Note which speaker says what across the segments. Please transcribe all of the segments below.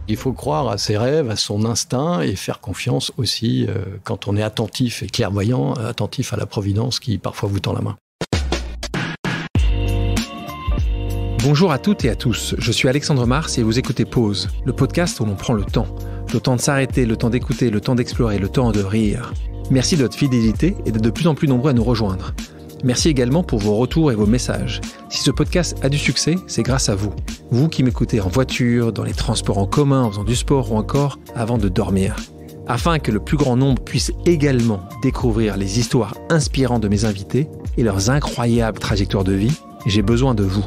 Speaker 1: Il faut croire à ses rêves, à son instinct et faire confiance aussi quand on est attentif et clairvoyant, attentif à la providence qui parfois vous tend la main.
Speaker 2: Bonjour à toutes et à tous, je suis Alexandre Mars et vous écoutez Pause, le podcast où l'on prend le temps. Le temps de s'arrêter, le temps d'écouter, le temps d'explorer, le temps de rire. Merci de votre fidélité et d'être de plus en plus nombreux à nous rejoindre. Merci également pour vos retours et vos messages. Si ce podcast a du succès, c'est grâce à vous. Vous qui m'écoutez en voiture, dans les transports en commun, en faisant du sport ou encore avant de dormir. Afin que le plus grand nombre puisse également découvrir les histoires inspirantes de mes invités et leurs incroyables trajectoires de vie, j'ai besoin de vous.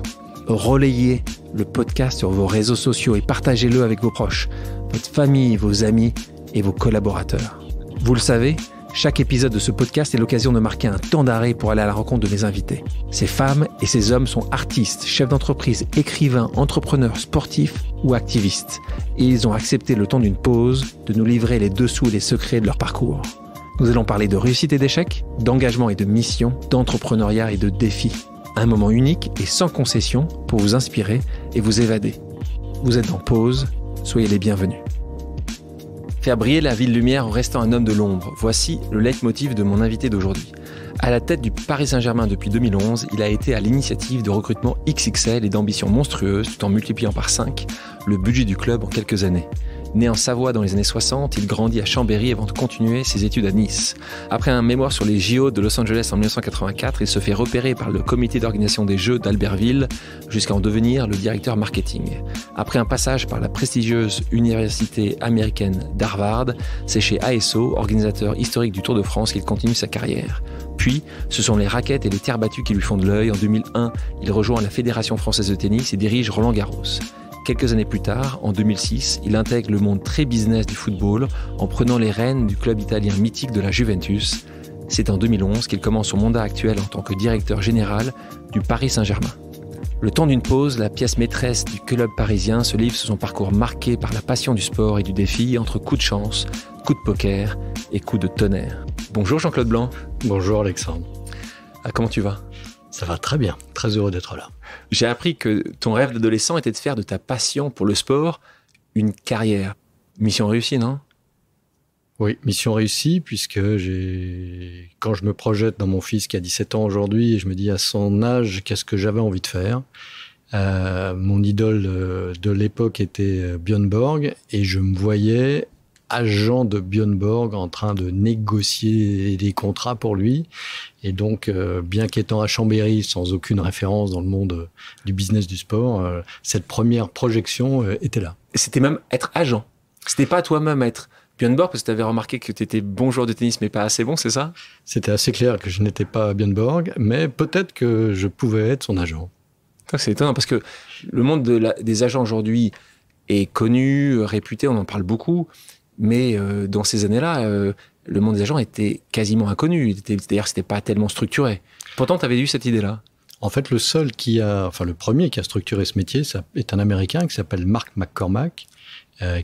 Speaker 2: Relayez le podcast sur vos réseaux sociaux et partagez-le avec vos proches, votre famille, vos amis et vos collaborateurs. Vous le savez, chaque épisode de ce podcast est l'occasion de marquer un temps d'arrêt pour aller à la rencontre de mes invités. Ces femmes et ces hommes sont artistes, chefs d'entreprise, écrivains, entrepreneurs, sportifs ou activistes. Et ils ont accepté le temps d'une pause de nous livrer les dessous et les secrets de leur parcours. Nous allons parler de réussite et d'échecs, d'engagement et de mission, d'entrepreneuriat et de défis. Un moment unique et sans concession pour vous inspirer et vous évader. Vous êtes en pause, soyez les bienvenus. Faire briller la ville-lumière en restant un homme de l'ombre, voici le leitmotiv de mon invité d'aujourd'hui. À la tête du Paris Saint-Germain depuis 2011, il a été à l'initiative de recrutements XXL et d'ambitions monstrueuses tout en multipliant par 5 le budget du club en quelques années. Né en Savoie dans les années 60, il grandit à Chambéry avant de continuer ses études à Nice. Après un mémoire sur les JO de Los Angeles en 1984, il se fait repérer par le comité d'organisation des Jeux d'Albertville jusqu'à en devenir le directeur marketing. Après un passage par la prestigieuse université américaine d'Harvard, c'est chez ASO, organisateur historique du Tour de France, qu'il continue sa carrière. Puis, ce sont les raquettes et les terres battues qui lui font de l'œil. En 2001, il rejoint la Fédération française de tennis et dirige Roland-Garros. Quelques années plus tard, en 2006, il intègre le monde très business du football en prenant les rênes du club italien mythique de la Juventus. C'est en 2011 qu'il commence son mandat actuel en tant que directeur général du Paris Saint-Germain. Le temps d'une pause, la pièce maîtresse du club parisien se livre sur son parcours marqué par la passion du sport et du défi entre coups de chance, coups de poker et coups de tonnerre. Bonjour Jean-Claude Blanc.
Speaker 1: Bonjour Alexandre.
Speaker 2: Comment tu vas ?
Speaker 1: Ça va très bien, très heureux d'être là.
Speaker 2: J'ai appris que ton rêve d'adolescent était de faire de ta passion pour le sport une carrière. Mission réussie, non ?
Speaker 1: Oui, mission réussie, puisque quand je me projette dans mon fils qui a 17 ans aujourd'hui, et je me dis à son âge, qu'est-ce que j'avais envie de faire ? Mon idole de l'époque était Björn Borg, et je me voyais agent de Björn Borg en train de négocier des contrats pour lui. Et donc, bien qu'étant à Chambéry, sans aucune référence dans le monde du business du sport, cette première projection était là.
Speaker 2: C'était même être agent. C'était pas toi-même être Björn Borg, parce que tu avais remarqué que tu étais bon joueur de tennis, mais pas assez bon, c'est ça ?
Speaker 1: C'était assez clair que je n'étais pas Björn Borg, mais peut-être que je pouvais être son agent.
Speaker 2: C'est étonnant, parce que le monde des agents aujourd'hui est connu, réputé, on en parle beaucoup. Mais dans ces années-là, le monde des agents était quasiment inconnu. D'ailleurs, c'était pas tellement structuré. Pourtant, tu avais eu cette idée-là.
Speaker 1: En fait, le premier qui a structuré ce métier, ça est un Américain qui s'appelle Mark McCormack,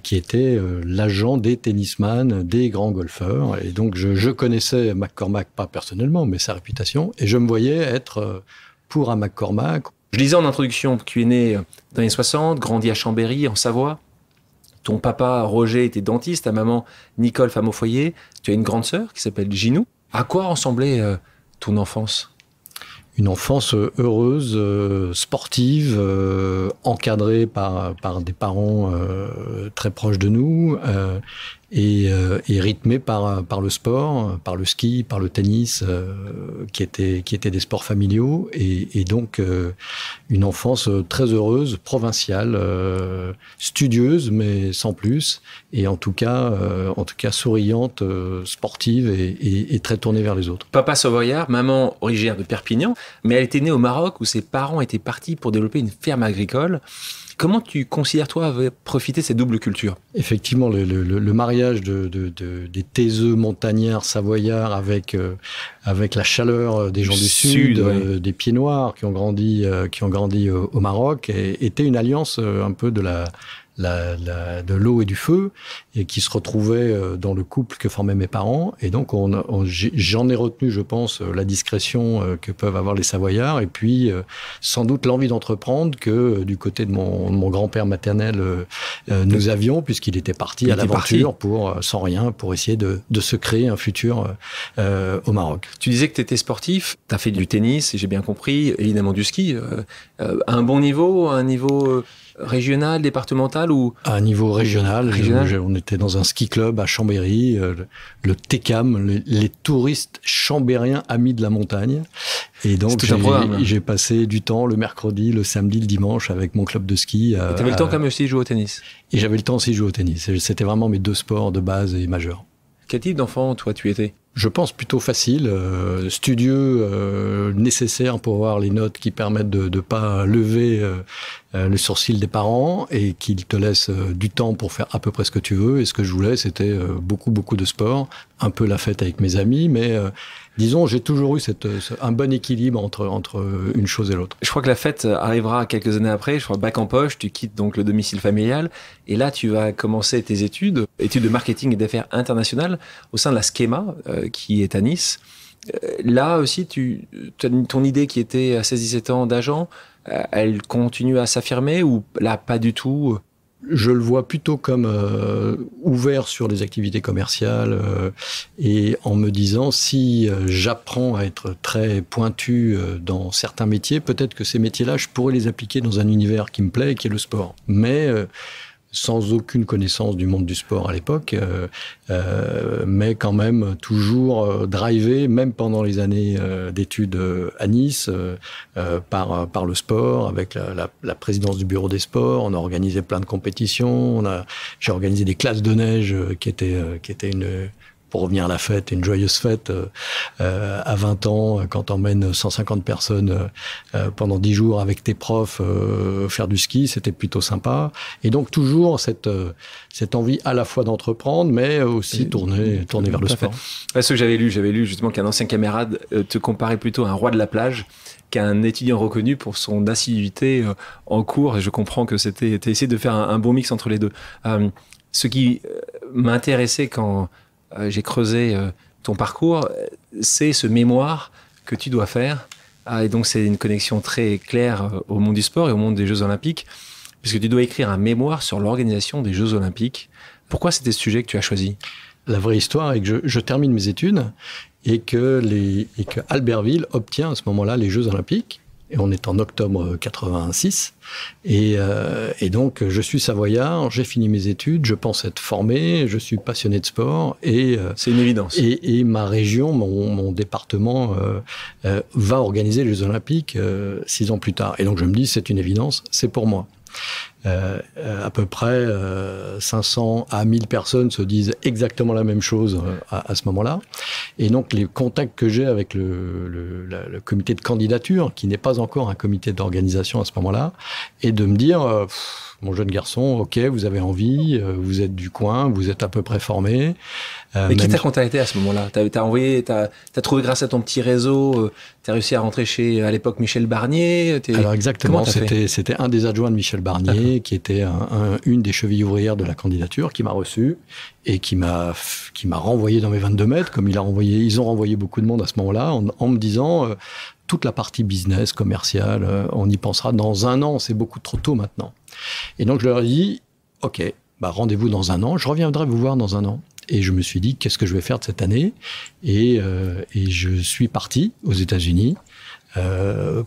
Speaker 1: qui était l'agent des tennisman, des grands golfeurs. Et donc, je connaissais McCormack, pas personnellement, mais sa réputation. Et je me voyais être pour un McCormack.
Speaker 2: Je disais en introduction que tu es né dans les années 60, grandi à Chambéry, en Savoie. Ton papa, Roger, était dentiste, ta maman, Nicole, femme au foyer. Tu as une grande sœur qui s'appelle Ginou. À quoi ressemblait ton enfance ?
Speaker 1: Une enfance heureuse, sportive, encadrée par des parents très proches de nous et rythmée par le sport, par le ski, par le tennis, qui étaient des sports familiaux et donc une enfance très heureuse, provinciale, studieuse mais sans plus et en tout cas souriante, sportive et très tournée vers les autres.
Speaker 2: Papa savoyard, maman originaire de Perpignan, mais elle était née au Maroc où ses parents étaient partis pour développer une ferme agricole. Comment tu considères, toi, avoir profité de cette double culture ?
Speaker 1: Effectivement, le mariage des taiseux montagnards savoyards avec la chaleur des gens du Sud, ouais. Des pieds noirs qui ont grandi au Maroc, était une alliance un peu de de l'eau et du feu, et qui se retrouvait dans le couple que formaient mes parents. Et donc, j'en ai retenu, je pense, la discrétion que peuvent avoir les Savoyards, et puis sans doute l'envie d'entreprendre que du côté de mon grand-père maternel nous avions, puisqu'il était parti à l'aventure sans rien, pour essayer de se créer un futur au Maroc.
Speaker 2: Tu disais que tu étais sportif, tu as fait du tennis, j'ai bien compris, évidemment du ski. À un bon niveau, à un niveau régional, départemental ou...
Speaker 1: À un niveau régional. On était dans un ski club à Chambéry, le TECAM, les touristes chambériens amis de la montagne. Et donc, j'ai passé du temps le mercredi, le samedi, le dimanche avec mon club de ski.
Speaker 2: Et tu avais le temps quand même aussi de jouer au tennis?
Speaker 1: Et j'avais le temps aussi de jouer au tennis. C'était vraiment mes deux sports de base et majeurs.
Speaker 2: Quel type d'enfant, toi, tu étais?
Speaker 1: Je pense plutôt facile, studieux, nécessaire pour avoir les notes qui permettent de ne pas lever le sourcil des parents et qui te laissent du temps pour faire à peu près ce que tu veux. Et ce que je voulais, c'était beaucoup de sport, un peu la fête avec mes amis, mais disons, j'ai toujours eu un bon équilibre entre une chose et l'autre.
Speaker 2: Je crois que la fête arrivera quelques années après, je crois bac en poche, tu quittes donc le domicile familial et là tu vas commencer tes études de marketing et d'affaires internationales au sein de la Schema qui est à Nice. Là aussi, ton idée qui était à 16-17 ans d'agent, elle continue à s'affirmer ou là pas du tout?
Speaker 1: Je le vois plutôt comme ouvert sur les activités commerciales et en me disant si j'apprends à être très pointu dans certains métiers, peut-être que ces métiers-là, je pourrais les appliquer dans un univers qui me plaît et qui est le sport. Mais sans aucune connaissance du monde du sport à l'époque, mais quand même toujours drivé, même pendant les années d'études à Nice, par le sport, avec la présidence du bureau des sports. On a organisé plein de compétitions. J'ai organisé des classes de neige qui étaient pour revenir à la fête, une joyeuse fête à 20 ans, quand t'emmènes 150 personnes pendant 10 jours avec tes profs faire du ski, c'était plutôt sympa. Et donc toujours cette envie à la fois d'entreprendre, mais aussi tourner vers le sport.
Speaker 2: Ouais, ce que j'avais lu justement qu'un ancien camarade te comparait plutôt à un roi de la plage qu'un étudiant reconnu pour son assiduité en cours. Et je comprends que t'as essayé de faire un bon mix entre les deux. Ce qui m'a intéressé quand j'ai creusé ton parcours, c'est ce mémoire que tu dois faire. Et donc, c'est une connexion très claire au monde du sport et au monde des Jeux Olympiques, puisque tu dois écrire un mémoire sur l'organisation des Jeux Olympiques. Pourquoi c'était ce sujet que tu as choisi?
Speaker 1: La vraie histoire est que je termine mes études et que Albertville obtient à ce moment-là les Jeux Olympiques. Et on est en octobre 86. Et donc, je suis savoyard, j'ai fini mes études, je pense être formé, je suis passionné de sport.
Speaker 2: C'est une évidence.
Speaker 1: Et ma région, mon département, va organiser les Jeux Olympiques 6 ans plus tard. Et donc, je me dis, c'est une évidence, c'est pour moi. À peu près 500 à 1000 personnes se disent exactement la même chose à ce moment-là. Et donc, les contacts que j'ai avec le comité de candidature, qui n'est pas encore un comité d'organisation à ce moment-là, et de me dire, mon jeune garçon, ok, vous avez envie, vous êtes du coin, vous êtes à peu près formé.
Speaker 2: Mais qui t'a contacté à ce moment-là? T'as trouvé grâce à ton petit réseau, t'as réussi à rentrer chez, à l'époque, Michel Barnier?
Speaker 1: Alors exactement, c'était un des adjoints de Michel Barnier, qui était une des chevilles ouvrières de la candidature, qui m'a reçu et qui m'a renvoyé dans mes 22 mètres, comme ils ont renvoyé beaucoup de monde à ce moment-là, en me disant toute la partie business, commerciale, on y pensera dans 1 an, c'est beaucoup trop tôt maintenant. Et donc je leur ai dit, ok, rendez-vous dans 1 an, je reviendrai vous voir dans 1 an. Et je me suis dit, qu'est-ce que je vais faire de cette année? Et je suis parti aux États-Unis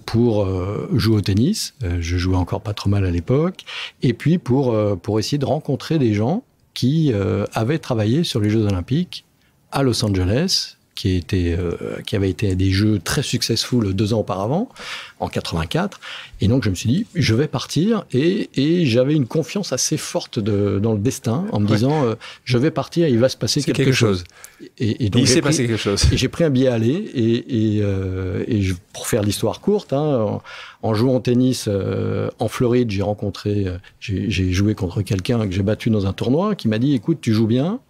Speaker 1: pour jouer au tennis. Je jouais encore pas trop mal à l'époque. Et puis pour essayer de rencontrer des gens qui avaient travaillé sur les Jeux Olympiques à Los Angeles, qui avait été des jeux très successful 2 ans auparavant, en 84. Et donc, je me suis dit, je vais partir. Et j'avais une confiance assez forte dans le destin, en me disant, je vais partir, il va se passer quelque chose. Et donc,
Speaker 2: il s'est passé quelque chose.
Speaker 1: Et j'ai pris un billet à aller. Et pour faire l'histoire courte, en jouant au tennis en Floride, j'ai joué contre quelqu'un que j'ai battu dans un tournoi, qui m'a dit, écoute, tu joues bien.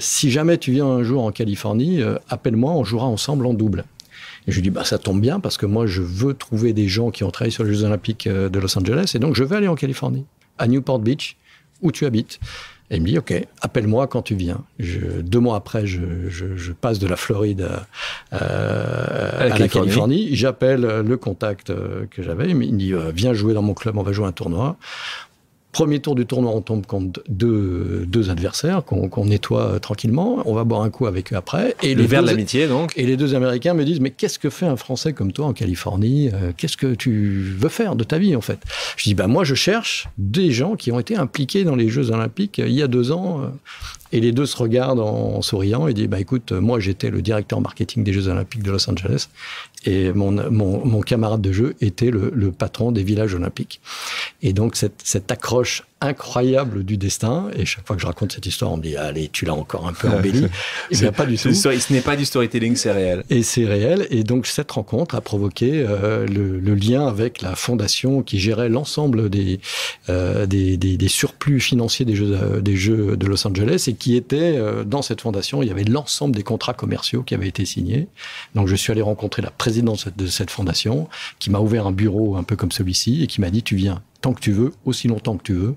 Speaker 1: Si jamais tu viens un jour en Californie, appelle-moi, on jouera ensemble en double. Et je lui dis, ça tombe bien parce que moi, je veux trouver des gens qui ont travaillé sur les Jeux Olympiques de Los Angeles et donc je vais aller en Californie, à Newport Beach, où tu habites. Et il me dit, ok, appelle-moi quand tu viens. 2 mois après, je passe de la Floride à la Californie. J'appelle le contact que j'avais. Il me dit, viens jouer dans mon club, on va jouer un tournoi. Premier tour du tournoi, on tombe contre deux adversaires qu'on nettoie tranquillement. On va boire un coup avec eux après.
Speaker 2: Et le verre de l'amitié, donc.
Speaker 1: Et les deux Américains me disent, mais qu'est-ce que fait un Français comme toi en Californie? Qu'est-ce que tu veux faire de ta vie, en fait? Je dis, moi, je cherche des gens qui ont été impliqués dans les Jeux Olympiques il y a 2 ans. Et les deux se regardent en souriant et disent, écoute, moi, j'étais le directeur marketing des Jeux Olympiques de Los Angeles. Et mon camarade de jeu était le patron des villages olympiques. Et donc, cette accroche incroyable du destin, et chaque fois que je raconte cette histoire, on me dit, allez, tu l'as encore un peu embellie. Et bien, pas du tout.
Speaker 2: Ce n'est pas du storytelling, c'est réel.
Speaker 1: Et c'est réel. Et donc, cette rencontre a provoqué le lien avec la fondation qui gérait l'ensemble des surplus financiers des Jeux de Los Angeles, et qui était, dans cette fondation, il y avait l'ensemble des contrats commerciaux qui avaient été signés. Donc, je suis allé rencontrer la présidente de cette fondation, qui m'a ouvert un bureau un peu comme celui-ci, et qui m'a dit, tu viens tant que tu veux, aussi longtemps que tu veux.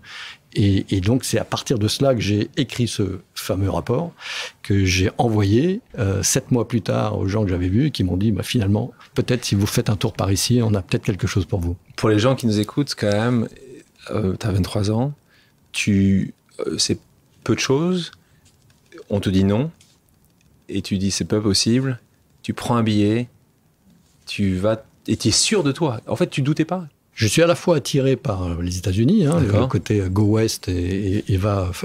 Speaker 1: Et donc, c'est à partir de cela que j'ai écrit ce fameux rapport, que j'ai envoyé 7 mois plus tard aux gens que j'avais vus, et qui m'ont dit, finalement, peut-être si vous faites un tour par ici, on a peut-être quelque chose pour vous.
Speaker 2: Pour les gens qui nous écoutent, quand même, tu as 23 ans, c'est peu de choses, on te dit non, et tu dis, c'est pas possible, tu prends un billet, tu vas, et tu es sûr de toi. En fait, tu doutais pas.
Speaker 1: Je suis à la fois attiré par les États-Unis, le côté go west et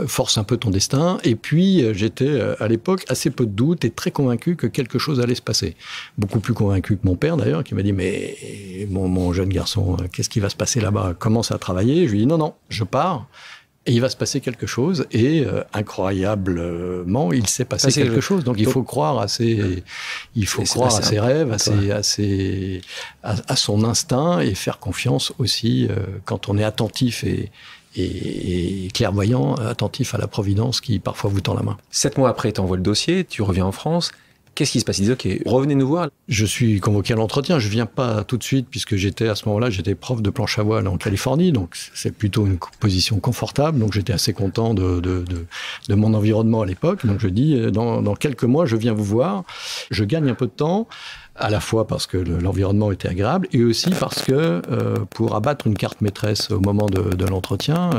Speaker 1: force un peu ton destin. Et puis, j'étais à l'époque assez peu de doute et très convaincu que quelque chose allait se passer. Beaucoup plus convaincu que mon père d'ailleurs, qui m'a dit, mais mon jeune garçon, qu'est-ce qui va se passer là-bas? Commence à travailler. Je lui ai dit, non, je pars. Et il va se passer quelque chose, et incroyablement, il s'est passé quelque chose. Donc, il faut croire à ses rêves, à son instinct, et faire confiance aussi quand on est attentif et clairvoyant, attentif à la providence qui parfois vous tend la main.
Speaker 2: 7 mois après, tu envoies le dossier, tu reviens en France. Qu'est-ce qui se passe? Ils disent, OK, revenez nous voir.
Speaker 1: Je suis convoqué à l'entretien. Je viens pas tout de suite, puisque à ce moment-là, j'étais prof de planche à voile en Californie. Donc, c'est plutôt une position confortable. Donc, j'étais assez content de mon environnement à l'époque. Donc, je dis, dans quelques mois, je viens vous voir. Je gagne un peu de temps, à la fois parce que l'environnement était agréable, et aussi parce que pour abattre une carte maîtresse au moment de l'entretien,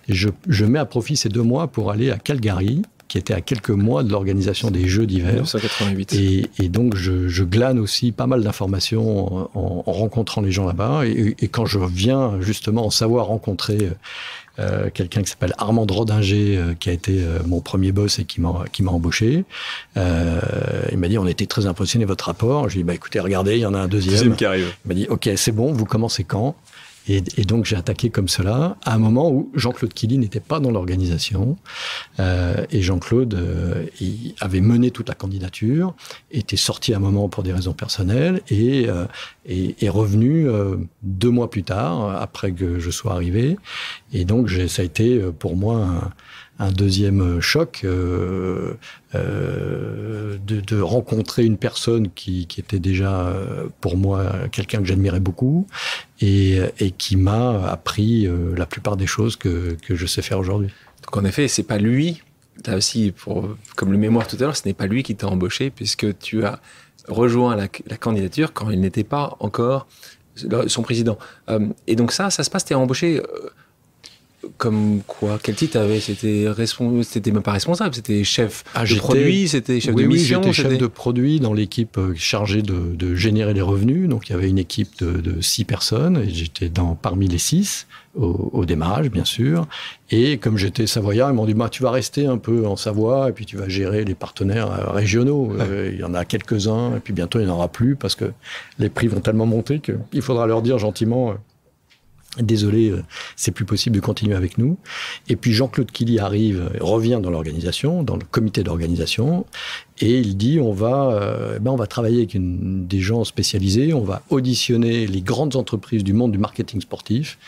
Speaker 1: je mets à profit ces 2 mois pour aller à Calgary, qui était à quelques mois de l'organisation des Jeux d'hiver.
Speaker 2: 1988.
Speaker 1: Et donc, je glane aussi pas mal d'informations en rencontrant les gens là-bas. Et quand je viens justement en savoir rencontrer quelqu'un qui s'appelle Armand Rodinger, qui a été mon premier boss et qui m'a embauché, il m'a dit, on était très impressionnés de votre rapport. Je lui ai dit, écoutez, regardez, il y en a un deuxième
Speaker 2: qui arrive.
Speaker 1: Il m'a dit, OK, c'est bon, vous commencez quand? Et donc, j'ai attaqué comme cela, à un moment où Jean-Claude Killy n'était pas dans l'organisation. Et Jean-Claude il avait mené toute la candidature, était sorti à un moment pour des raisons personnelles, et est revenu 2 mois plus tard, après que je sois arrivé. Et donc, ça a été pour moi un deuxième choc de rencontrer une personne qui était déjà pour moi quelqu'un que j'admirais beaucoup, et qui m'a appris la plupart des choses que je sais faire aujourd'hui.
Speaker 2: Donc en effet, c'est pas lui, là aussi, comme le mémoire tout à l'heure, ce n'est pas lui qui t'a embauché, puisque tu as rejoint la candidature quand il n'était pas encore son président. Et donc ça se passe, tu es embauché... Comme quoi? Quel titre t'avais? C'était même pas responsable, c'était chef de produit, c'était chef de mission?
Speaker 1: Oui, j'étais chef de produit dans l'équipe chargée de générer les revenus. Donc, il y avait une équipe de 6 personnes, et j'étais parmi les 6 au démarrage, bien sûr. Et comme j'étais savoyard, ils m'ont dit, tu vas rester un peu en Savoie, et puis tu vas gérer les partenaires régionaux. Il y en a quelques-uns, et puis bientôt, il n'y en aura plus, parce que les prix vont tellement monter qu'il faudra leur dire gentiment... Désolé, c'est plus possible de continuer avec nous. Et puis Jean-Claude Killy revient dans l'organisation, dans le comité d'organisation, et il dit, on va travailler avec des gens spécialisés, on va auditionner les grandes entreprises du monde du marketing sportif,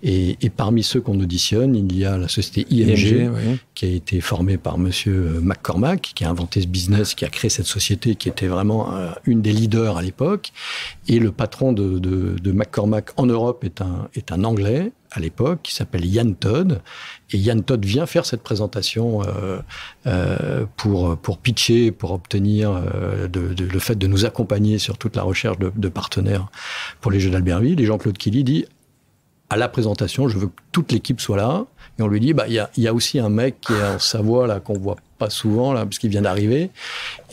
Speaker 1: et parmi ceux qu'on auditionne, il y a la société IMG, oui, qui a été formée par monsieur McCormack, qui a inventé ce business, qui a créé cette société, qui était vraiment une des leaders à l'époque, et le patron de McCormack en Europe est un Anglais, à l'époque, qui s'appelle Ian Todd. Et Ian Todd vient faire cette présentation pour pitcher, pour obtenir le fait de nous accompagner sur toute la recherche de partenaires pour les Jeux d'Albertville. Et Jean-Claude Killy dit, à la présentation, je veux que toute l'équipe soit là. Et on lui dit, il y a aussi un mec qui est en Savoie, là, qu'on voit pas souvent, là, parce qu'il vient d'arriver.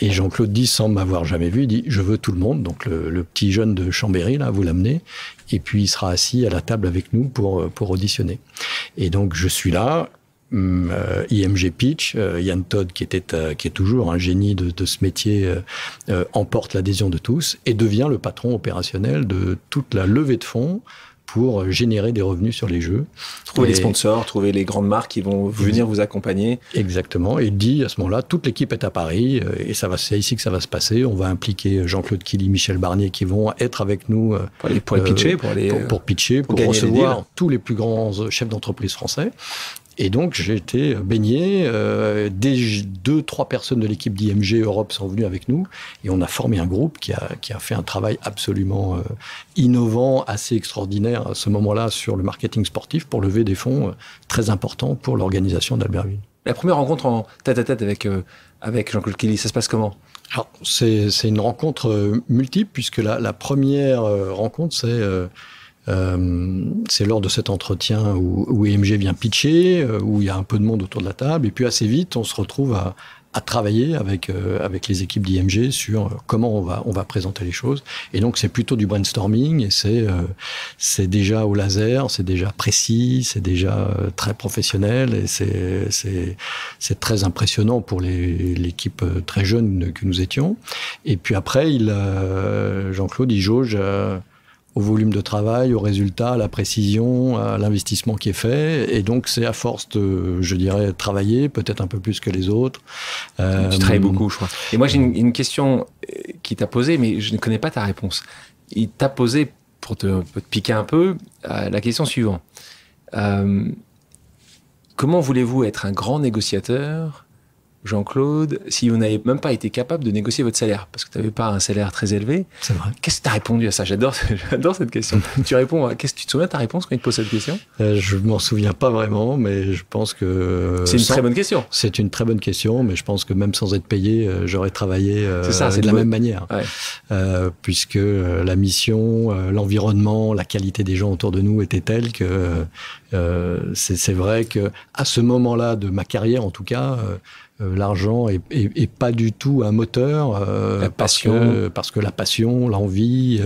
Speaker 1: Et Jean-Claude dit, sans m'avoir jamais vu, il dit, je veux tout le monde. Donc, le petit jeune de Chambéry, là, vous l'amenez. Et puis, il sera assis à la table avec nous pour auditionner. Et donc, je suis là. IMG Pitch, Yann Todd, qui est toujours un génie de ce métier, emporte l'adhésion de tous et devient le patron opérationnel de toute la levée de fonds pour générer des revenus sur les jeux.
Speaker 2: Trouver les sponsors, trouver les grandes marques qui vont venir vous accompagner. Exactement.
Speaker 1: Et il dit, à ce moment-là, toute l'équipe est à Paris et c'est ici que ça va se passer. On va impliquer Jean-Claude Killy, Michel Barnier qui vont être avec nous
Speaker 2: pour pitcher,
Speaker 1: pour pitcher, pour recevoir tous les plus grands chefs d'entreprise français. Et donc, j'ai été baigné. Des 2-3 personnes de l'équipe d'IMG Europe sont venues avec nous. Et on a formé un groupe qui a fait un travail absolument innovant, assez extraordinaire à ce moment-là sur le marketing sportif pour lever des fonds très importants pour l'organisation d'Albertville.
Speaker 2: La première rencontre en tête-à-tête avec Jean-Claude Killy, ça se passe comment ?
Speaker 1: Alors, c'est une rencontre multiple, puisque la première rencontre, c'est lors de cet entretien où IMG vient pitcher, où il y a un peu de monde autour de la table, et puis assez vite, on se retrouve à travailler avec les équipes d'IMG sur comment on va présenter les choses. Et donc, c'est plutôt du brainstorming, et c'est déjà au laser, c'est déjà précis, c'est déjà très professionnel, et c'est très impressionnant pour l'équipe très jeune que nous étions. Et puis après, Jean-Claude, il jauge au volume de travail, au résultat, à la précision, à l'investissement qui est fait. Et donc, c'est à force de, je dirais, travailler, peut-être un peu plus que les autres.
Speaker 2: Tu travailles beaucoup, je crois. Et moi, j'ai une question qui t'a posée, mais je ne connais pas ta réponse. Il t'a posé, pour te piquer un peu, la question suivante. Comment voulez-vous être un grand négociateur, Jean-Claude, si vous n'avez même pas été capable de négocier votre salaire, parce que tu n'avais pas un salaire très élevé?
Speaker 1: C'est vrai.
Speaker 2: Qu'est-ce que tu as répondu à ça? J'adore cette question. Tu réponds. Tu te souviens de ta réponse quand il te pose cette question?
Speaker 1: Je m'en souviens pas vraiment, mais je pense que
Speaker 2: c'est une très bonne question.
Speaker 1: C'est une très bonne question, mais je pense que même sans être payé, j'aurais travaillé de la même manière, puisque la mission, l'environnement, la qualité des gens autour de nous était telle que c'est vrai que à ce moment-là de ma carrière, en tout cas. L'argent est pas du tout un moteur,
Speaker 2: la passion.
Speaker 1: parce que la passion, l'envie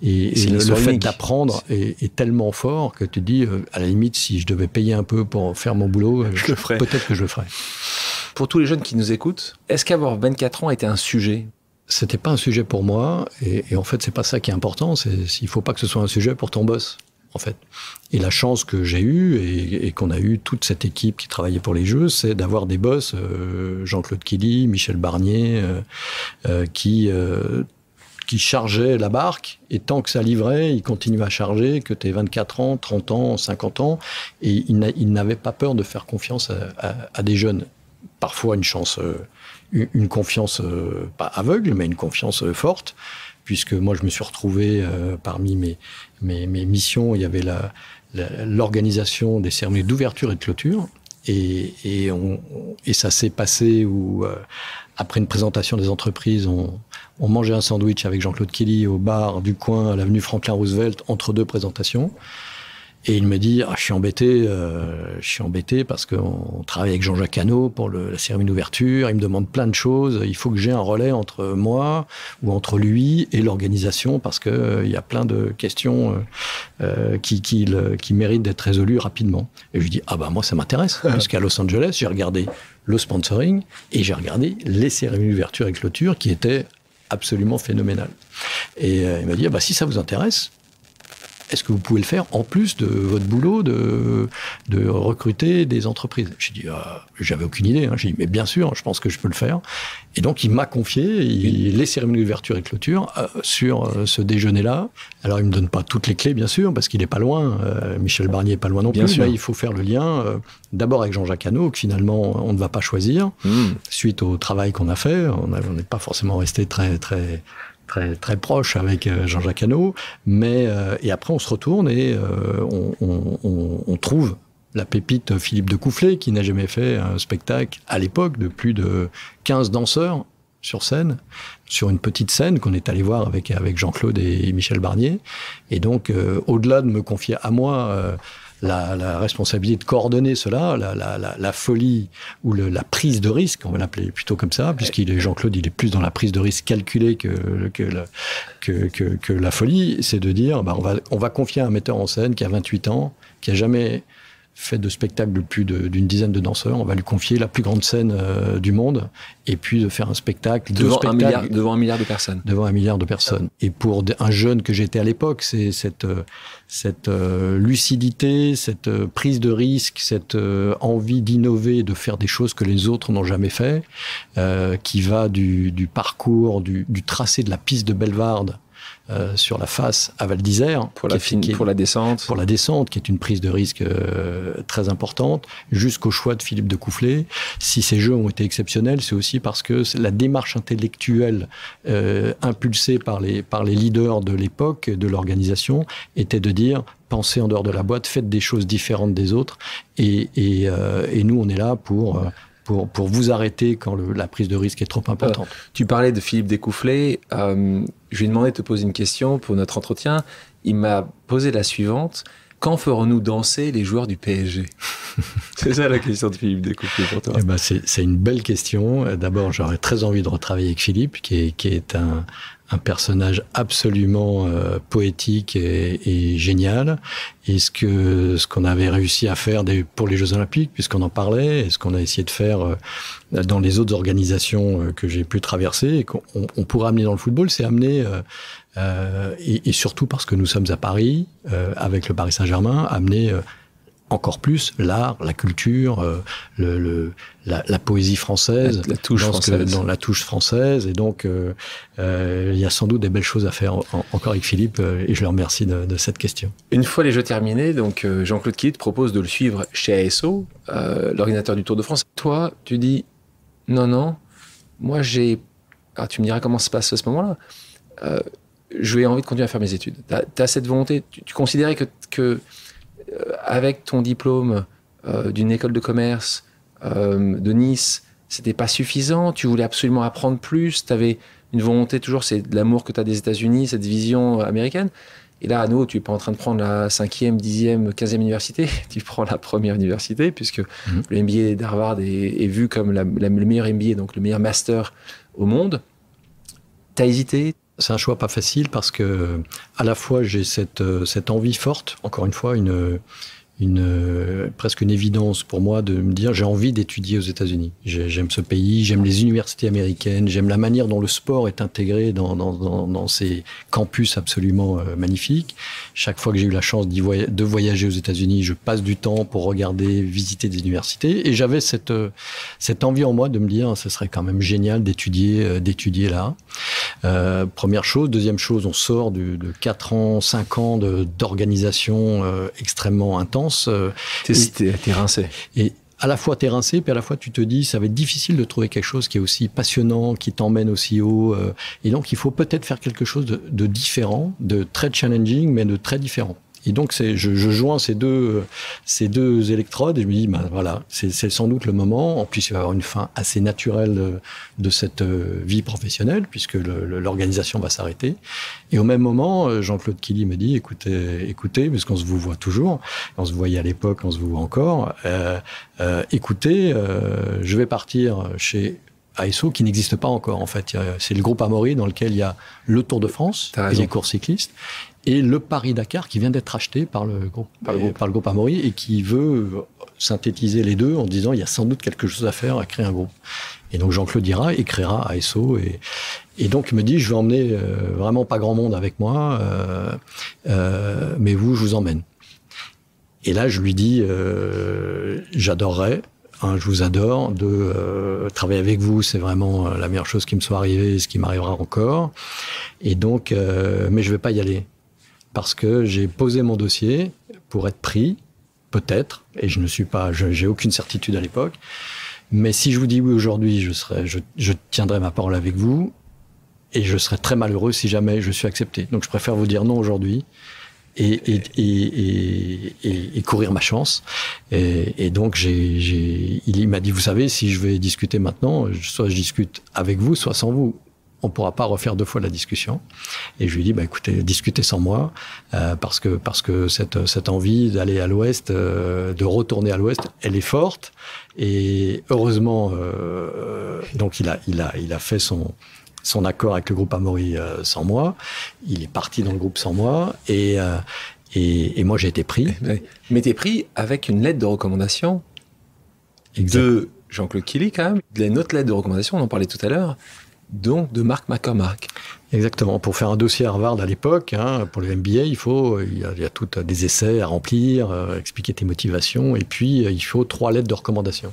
Speaker 1: et le fait d'apprendre est tellement fort que tu te dis, à la limite, si je devais payer un peu pour faire mon boulot, peut-être que je le ferais.
Speaker 2: Pour tous les jeunes qui nous écoutent, est-ce qu'avoir 24 ans était un sujet?
Speaker 1: C'était pas un sujet pour moi, et en fait, c'est pas ça qui est important. Il faut pas que ce soit un sujet pour ton boss, en fait. Et la chance que j'ai eue, et qu'on a eu toute cette équipe qui travaillait pour les Jeux, c'est d'avoir des boss, Jean-Claude Killy, Michel Barnier, qui chargeaient la barque, et tant que ça livrait, ils continuaient à charger, que tu aies 24 ans, 30 ans, 50 ans, et ils n'avaient pas peur de faire confiance à des jeunes. Parfois une confiance, pas aveugle, mais une confiance forte, puisque moi je me suis retrouvé parmi mes missions, il y avait l'organisation des cérémonies d'ouverture et de clôture, et ça s'est passé où après une présentation des entreprises, on mangeait un sandwich avec Jean-Claude Killy au bar du coin à l'avenue Franklin Roosevelt entre deux présentations. Et il me dit, je suis embêté parce qu'on travaille avec Jean-Jacques Hano pour la cérémonie d'ouverture. Il me demande plein de choses. Il faut que j'ai un relais entre moi ou entre lui et l'organisation parce que il y a plein de questions qui méritent d'être résolues rapidement. Et je lui dis, moi ça m'intéresse parce qu'à Los Angeles, j'ai regardé le sponsoring et j'ai regardé les cérémonies d'ouverture et clôture qui étaient absolument phénoménales. Et il m'a dit, si ça vous intéresse, est-ce que vous pouvez le faire en plus de votre boulot de recruter des entreprises? J'ai dit, j'avais aucune idée. J'ai dit, mais bien sûr, je pense que je peux le faire. Et donc, il m'a confié les cérémonies d'ouverture et clôture sur ce déjeuner-là. Alors, il me donne pas toutes les clés, bien sûr, parce qu'il est pas loin. Michel Barnier est pas loin non plus. Mais il faut faire le lien d'abord avec Jean-Jacques Hano, que finalement, on ne va pas choisir. Suite au travail qu'on a fait, on n'est pas forcément resté très proche avec Jean-Jacques Hano, mais et après on se retourne et on trouve la pépite Philippe de Coufflet qui n'a jamais fait un spectacle à l'époque de plus de 15 danseurs sur scène, sur une petite scène qu'on est allé voir avec Jean-Claude et Michel Barnier. Et donc, au-delà de me confier à moi la responsabilité de coordonner cela, la folie ou la prise de risque, on va l'appeler plutôt comme ça, Jean-Claude, il est plus dans la prise de risque calculée que la folie, c'est de dire, on va confier à un metteur en scène qui a 28 ans, qui a jamais fait de spectacle de plus d'une dizaine de danseurs, on va lui confier la plus grande scène du monde, et puis de faire un spectacle...
Speaker 2: Devant 1 milliard de personnes.
Speaker 1: Devant 1 milliard de personnes. Et pour un jeune que j'étais à l'époque, c'est cette lucidité, cette prise de risque, cette envie d'innover, de faire des choses que les autres n'ont jamais fait, qui va du parcours, du tracé de la piste de Bellevarde, sur la face à Val d'Isère
Speaker 2: pour la descente,
Speaker 1: qui est une prise de risque très importante, jusqu'au choix de Philippe de Coufflet. Si ces jeux ont été exceptionnels, c'est aussi parce que la démarche intellectuelle impulsée par les leaders de l'époque, de l'organisation, était de dire: pensez en dehors de la boîte, faites des choses différentes des autres, et nous on est là pour vous arrêter quand la prise de risque est trop importante.
Speaker 2: Tu parlais de Philippe Descoufflés. Je lui ai demandé de te poser une question pour notre entretien. Il m'a posé la suivante. Quand ferons-nous danser les joueurs du PSG? C'est ça la question de Philippe Descoufflés pour toi.
Speaker 1: C'est une belle question. D'abord, j'aurais très envie de retravailler avec Philippe, qui est un personnage absolument poétique et génial. Et ce qu'on avait réussi à faire pour les Jeux Olympiques, puisqu'on en parlait, et ce qu'on a essayé de faire dans les autres organisations que j'ai pu traverser, et qu'on pourrait amener dans le football, c'est amener, et surtout parce que nous sommes à Paris, avec le Paris Saint-Germain, amener encore plus l'art, la culture, la poésie française,
Speaker 2: la touche française.
Speaker 1: Dans la touche française. Et donc, il y a sans doute des belles choses à faire encore avec Philippe, et je le remercie de cette question.
Speaker 2: Une fois les Jeux terminés, donc Jean-Claude Killy te propose de le suivre chez ASO, l'organisateur du Tour de France. Toi, tu dis non, moi tu me diras comment ça se passe à ce moment-là. J'ai envie de continuer à faire mes études. Tu as cette volonté, tu considérais que avec ton diplôme d'une école de commerce de Nice, c'était pas suffisant, tu voulais absolument apprendre plus, tu avais une volonté toujours, c'est de l'amour que tu as des États-Unis, cette vision américaine. Et là, à nouveau, tu n'es pas en train de prendre la 5e, 10e, 15e université, tu prends la première université, puisque le MBA d'Harvard est vu comme le meilleur MBA, donc le meilleur master au monde. Tu as hésité?
Speaker 1: C'est un choix pas facile parce que à la fois j'ai cette envie forte, encore une fois presque une évidence pour moi de me dire j'ai envie d'étudier aux États-Unis. J'aime ce pays, j'aime les universités américaines, j'aime la manière dont le sport est intégré dans ces campus absolument magnifiques. Chaque fois que j'ai eu la chance de voyager aux États-Unis, je passe du temps pour regarder, visiter des universités, et j'avais cette envie en moi de me dire ce serait quand même génial d'étudier là. Première chose. Deuxième chose, on sort de 4 ans, 5 ans d'organisation extrêmement intense.
Speaker 2: T'es rincé.
Speaker 1: Et à la fois t'es rincé, puis à la fois tu te dis ça va être difficile de trouver quelque chose qui est aussi passionnant, qui t'emmène aussi haut. Et donc il faut peut-être faire quelque chose de différent, de très challenging, mais de très différent. Et donc je joins ces deux électrodes et je me dis voilà, c'est sans doute le moment. En plus, il va y avoir une fin assez naturelle de cette vie professionnelle puisque l'organisation va s'arrêter. Et au même moment, Jean-Claude Killy me dit écoutez, puisqu'on se vous voit toujours, on se voyait à l'époque, on se voit encore. Écoutez, je vais partir chez ASO qui n'existe pas encore en fait. C'est le groupe Amaury dans lequel il y a le Tour de France et les courses cyclistes. Et le Paris-Dakar qui vient d'être acheté par le groupe Amaury et qui veut synthétiser les deux en disant il y a sans doute quelque chose à faire, à créer un groupe. Et donc Jean-Claude Ira créera ASO et donc il me dit je vais emmener vraiment pas grand monde avec moi, mais vous je vous emmène. Et là je lui dis j'adorerais. Je vous adore, de travailler avec vous, c'est vraiment la meilleure chose qui me soit arrivée et ce qui m'arrivera encore. Et donc, mais je vais pas y aller parce que j'ai posé mon dossier pour être pris, peut-être, et j'ai aucune certitude à l'époque. Mais si je vous dis oui aujourd'hui, je tiendrai ma parole avec vous et je serai très malheureux si jamais je suis accepté. Donc je préfère vous dire non aujourd'hui et courir ma chance. Et donc, il m'a dit, vous savez, si je vais discuter maintenant, soit je discute avec vous, soit sans vous. On ne pourra pas refaire 2 fois la discussion. Et je lui ai dit, écoutez, discutez sans moi, parce que cette envie d'aller à l'Ouest, de retourner à l'Ouest, elle est forte. Et heureusement, donc il a fait son accord avec le groupe Amaury sans moi. Il est parti dans le groupe sans moi. Et moi, j'ai été pris.
Speaker 2: Mais t'es pris avec une lettre de recommandation de Jean-Claude Killy, quand même. Une autre lettre de recommandation, on en parlait tout à l'heure. Donc, de Mark McCormack.
Speaker 1: Exactement. Pour faire un dossier à Harvard à l'époque, pour le MBA, il y a tout des essais à remplir, expliquer tes motivations, et puis il faut 3 lettres de recommandation.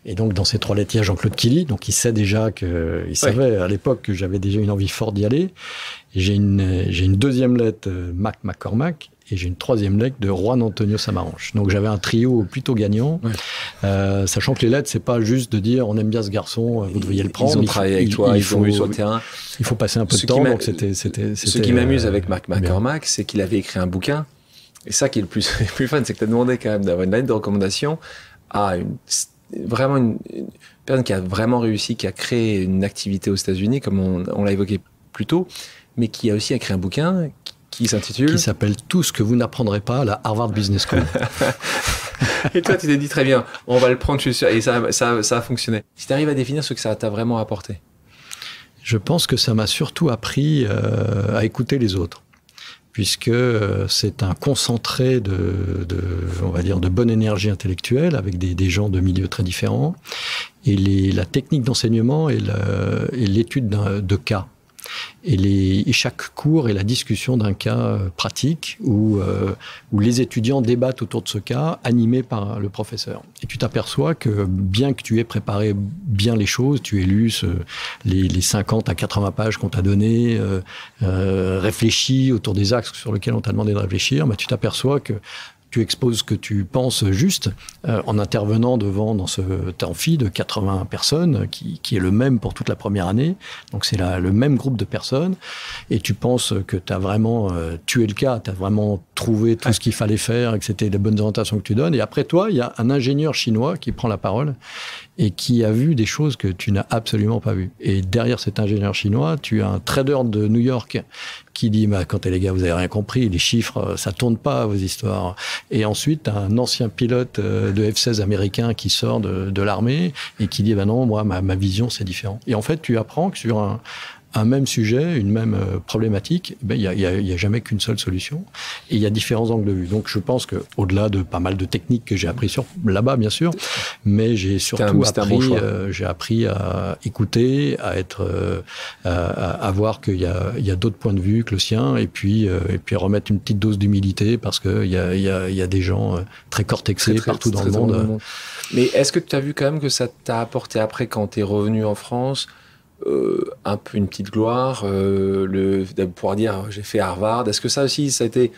Speaker 1: Et donc, dans ces 3 lettres, il y a Jean-Claude Killy, donc il sait déjà il savait à l'époque que j'avais déjà une envie forte d'y aller. J'ai une deuxième lettre, Mark McCormack, et j'ai une 3e lettre de Juan Antonio Samaranch. Donc j'avais un trio plutôt gagnant, sachant que les lettres, c'est pas juste de dire on aime bien ce garçon, vous devriez le prendre.
Speaker 2: Ils ont travaillé avec toi, ils ont eu sur le terrain.
Speaker 1: Il faut passer un peu de temps, donc c'était.
Speaker 2: Ce qui m'amuse avec Mark McCormack, c'est qu'il avait écrit un bouquin, et ça qui est le plus fun, c'est que tu as demandé quand même d'avoir une lettre de recommandation à une personne qui a vraiment réussi, qui a créé une activité aux États-Unis, comme on l'a évoqué plus tôt, mais qui a aussi écrit un bouquin qui
Speaker 1: s'appelle Tout ce que vous n'apprendrez pas à la Harvard Business School.
Speaker 2: Et toi, tu t'es dit très bien, on va le prendre, je suis sûr, et ça a fonctionné. Si tu arrives à définir ce que ça t'a vraiment apporté.
Speaker 1: Je pense que ça m'a surtout appris à écouter les autres, puisque c'est un concentré on va dire, de bonne énergie intellectuelle avec des gens de milieux très différents, et la technique d'enseignement et l'étude de cas. Et chaque cours est la discussion d'un cas pratique où les étudiants débattent autour de ce cas, animés par le professeur. Et tu t'aperçois que bien que tu aies préparé bien les choses, tu aies lu les 50 à 80 pages qu'on t'a données, réfléchi autour des axes sur lesquels on t'a demandé de réfléchir, tu t'aperçois que tu exposes ce que tu penses juste en intervenant dans ce amphi de 80 personnes qui est le même pour toute la première année. Donc c'est le même groupe de personnes et tu penses que tu as vraiment tué le cas, tu as vraiment trouvé tout ce qu'il fallait faire et que c'était les bonnes orientations que tu donnes. Et après toi, il y a un ingénieur chinois qui prend la parole et qui a vu des choses que tu n'as absolument pas vues. Et derrière cet ingénieur chinois, tu as un trader de New York qui dit écoutez les gars, vous avez rien compris, les chiffres, ça tourne pas vos histoires. Et ensuite, un ancien pilote de F-16 américain qui sort de l'armée et qui dit non, moi, ma vision, c'est différent. Et en fait, tu apprends que sur un même sujet, une même problématique, il y a jamais qu'une seule solution. Et il y a différents angles de vue. Donc, je pense que au-delà de pas mal de techniques que j'ai appris là-bas, bien sûr, mais j'ai surtout appris à écouter, à voir qu'il y a d'autres points de vue que le sien, et puis remettre une petite dose d'humilité parce que il y a des gens très cortexés partout dans le monde.
Speaker 2: Mais est-ce que tu as vu quand même que ça t'a apporté après quand tu es revenu en France? Un peu une petite gloire, de pouvoir dire j'ai fait Harvard. Est-ce que ça aussi, ça a été,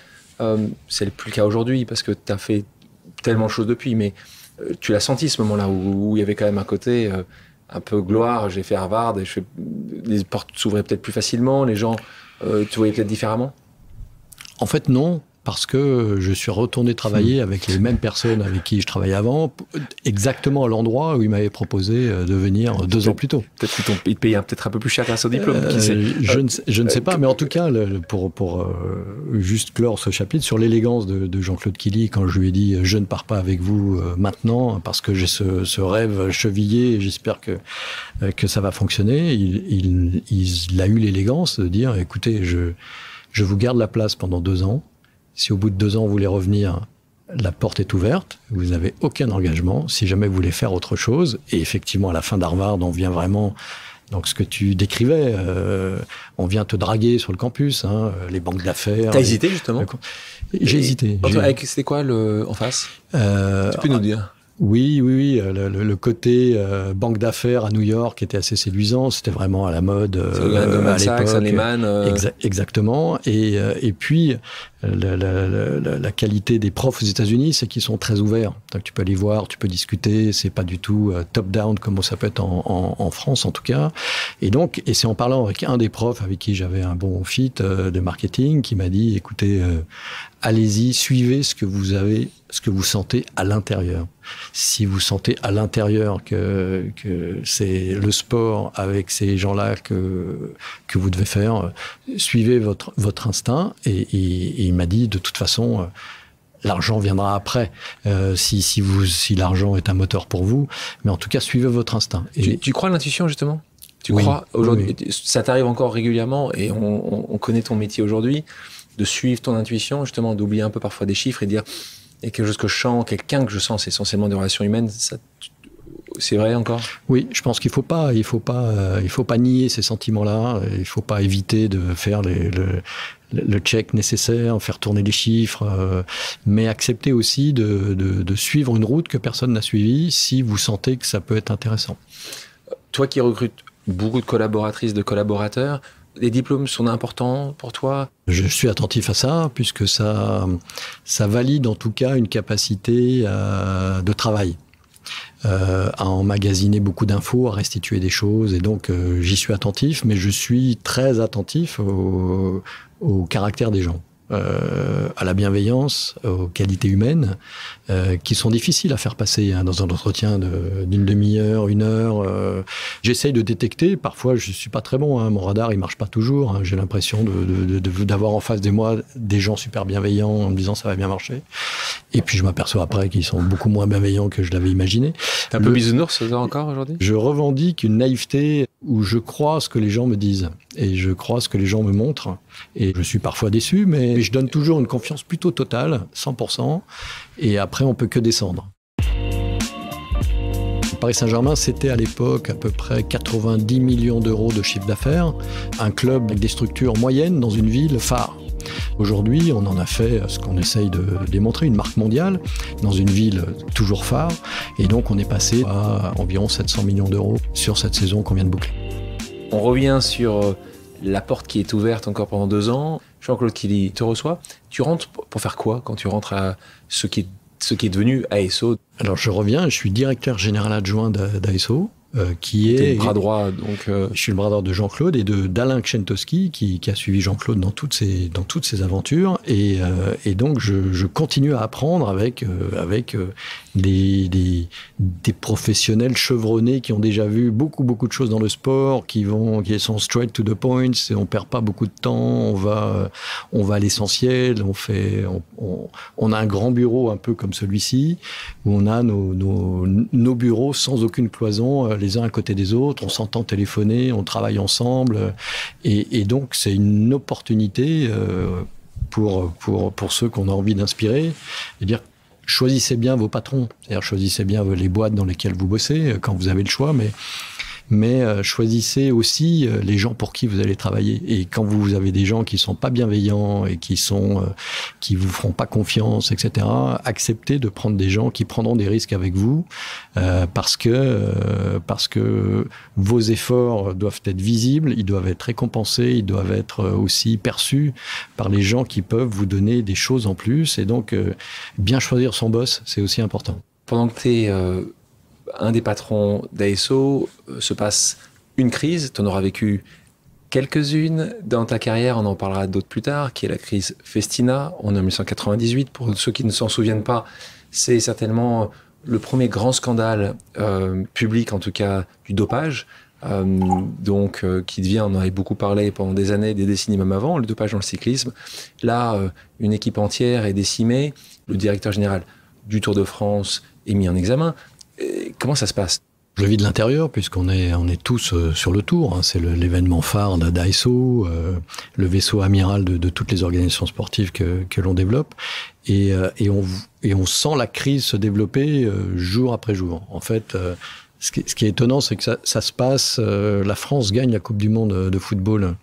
Speaker 2: c'est plus le cas aujourd'hui parce que tu as fait tellement de choses depuis, mais tu l'as senti ce moment-là où il y avait quand même un côté un peu gloire, j'ai fait Harvard et les portes s'ouvraient peut-être plus facilement, les gens tu voyais peut-être différemment?
Speaker 1: En fait, non. Parce que je suis retourné travailler avec les mêmes personnes avec qui je travaillais avant, exactement à l'endroit où ils m'avaient proposé de venir 2 ans plus tôt.
Speaker 2: Peut-être qu'ils te payaient peut-être un peu plus cher grâce au diplôme.
Speaker 1: Je ne sais pas, mais en tout cas, pour juste clore ce chapitre, sur l'élégance de Jean-Claude Killy, quand je lui ai dit « je ne pars pas avec vous maintenant, parce que j'ai ce rêve chevillé et j'espère que ça va fonctionner », il a eu l'élégance de dire « écoutez, je vous garde la place pendant 2 ans. Si au bout de 2 ans, vous voulez revenir, la porte est ouverte. Vous n'avez aucun engagement. Si jamais vous voulez faire autre chose, et effectivement, à la fin d'Harvard, on vient vraiment... Donc, ce que tu décrivais, on vient te draguer sur le campus, les banques d'affaires...
Speaker 2: T'as hésité, justement?
Speaker 1: J'ai hésité.
Speaker 2: C'était quoi en face? Tu peux nous dire?
Speaker 1: Oui. Le côté banque d'affaires à New York était assez séduisant. C'était vraiment à la mode à l'époque.
Speaker 2: Exactement.
Speaker 1: Et puis, la qualité des profs aux États-Unis, c'est qu'ils sont très ouverts. Donc, tu peux aller voir, tu peux discuter. C'est pas du tout top-down comme ça peut être en France, en tout cas. Et c'est en parlant avec un des profs avec qui j'avais un bon fit de marketing qui m'a dit, écoutez, allez-y, suivez ce que vous sentez à l'intérieur. Si vous sentez à l'intérieur que c'est le sport avec ces gens-là que vous devez faire, suivez votre instinct. Et il m'a dit, de toute façon, l'argent viendra après, si l'argent est un moteur pour vous. Mais en tout cas, suivez votre instinct. Et
Speaker 2: tu crois à l'intuition, justement ? Tu crois aujourd'hui, ça t'arrive encore régulièrement, et on connaît ton métier aujourd'hui, de suivre ton intuition, justement, d'oublier un peu parfois des chiffres et de dire, et quelque chose que je sens, quelqu'un que je sens, c'est essentiellement des relations humaines, ça, c'est vrai encore ? Oui,
Speaker 1: je pense qu'il faut pas nier ces sentiments-là. Il faut pas éviter de faire le check nécessaire, faire tourner les chiffres, mais accepter aussi de suivre une route que personne n'a suivie si vous sentez que ça peut être intéressant.
Speaker 2: Toi qui recrutes beaucoup de collaboratrices, de collaborateurs, les diplômes sont importants pour toi ?
Speaker 1: Je suis attentif à ça, puisque ça valide en tout cas une capacité de travail, à emmagasiner beaucoup d'infos, à restituer des choses, et donc j'y suis attentif, mais je suis très attentif au caractère des gens. À la bienveillance, aux qualités humaines, qui sont difficiles à faire passer dans un entretien d'une demi-heure, 1 heure. J'essaye de détecter. Parfois, je suis pas très bon. Mon radar, il marche pas toujours. J'ai l'impression d'avoir en face de moi des gens super bienveillants en me disant ça va bien marcher. Et puis, je m'aperçois après qu'ils sont beaucoup moins bienveillants que je l'avais imaginé.
Speaker 2: T'es un peu bisounours, ça encore aujourd'hui ?
Speaker 1: Je revendique une naïveté où je crois ce que les gens me disent et je crois ce que les gens me montrent. Et je suis parfois déçu, mais je donne toujours une confiance plutôt totale, 100%, et après on peut que descendre. Paris Saint-Germain, c'était à l'époque à peu près 90 millions d'euros de chiffre d'affaires, un club avec des structures moyennes dans une ville phare. Aujourd'hui, on en a fait ce qu'on essaye de démontrer, une marque mondiale, dans une ville toujours phare, et donc on est passé à environ 700 millions d'euros sur cette saison qu'on vient de boucler.
Speaker 2: On revient sur la porte qui est ouverte encore pendant 2 ans. Jean-Claude Killy te reçoit. Tu rentres pour faire quoi quand tu rentres à ce qui est devenu ASO ?
Speaker 1: Alors je reviens, je suis directeur général adjoint d'ASO. Qui est
Speaker 2: le bras droit, donc.
Speaker 1: Je suis le bras droit de Jean-Claude et d'Alain Kschentowski qui a suivi Jean-Claude dans toutes ses aventures, et donc je continue à apprendre avec des professionnels chevronnés qui ont déjà vu beaucoup de choses dans le sport, qui sont straight to the point. On perd pas beaucoup de temps, on va à l'essentiel. On a un grand bureau un peu comme celui-ci où on a nos bureaux sans aucune cloison, les uns à côté des autres, on s'entend téléphoner, on travaille ensemble, et donc c'est une opportunité pour ceux qu'on a envie d'inspirer, et dire choisissez bien vos patrons, c'est-à-dire choisissez bien les boîtes dans lesquelles vous bossez quand vous avez le choix, mais choisissez aussi les gens pour qui vous allez travailler. Et quand vous avez des gens qui sont pas bienveillants et qui vous feront pas confiance, etc., acceptez de prendre des gens qui prendront des risques avec vous, parce que vos efforts doivent être visibles, ils doivent être récompensés, ils doivent être aussi perçus par les gens qui peuvent vous donner des choses en plus. Et donc, bien choisir son boss, c'est aussi important.
Speaker 2: Pendant que tu es un des patrons d'ASO, se passe une crise, tu en auras vécu quelques-unes dans ta carrière, on en parlera d'autres plus tard, qui est la crise Festina, on est en 1998, pour ceux qui ne s'en souviennent pas, c'est certainement le premier grand scandale public, en tout cas du dopage, qui devient, on en avait beaucoup parlé pendant des années, des décennies même avant, le dopage dans le cyclisme. Là, une équipe entière est décimée, le directeur général du Tour de France est mis en examen. Comment ça se passe ?
Speaker 1: Je le vis de l'intérieur, puisqu'on est tous sur le Tour. C'est l'événement phare d'ASO, le vaisseau amiral de toutes les organisations sportives que l'on développe. Et on sent la crise se développer jour après jour. En fait, ce qui est étonnant, c'est que ça se passe. La France gagne la Coupe du Monde de football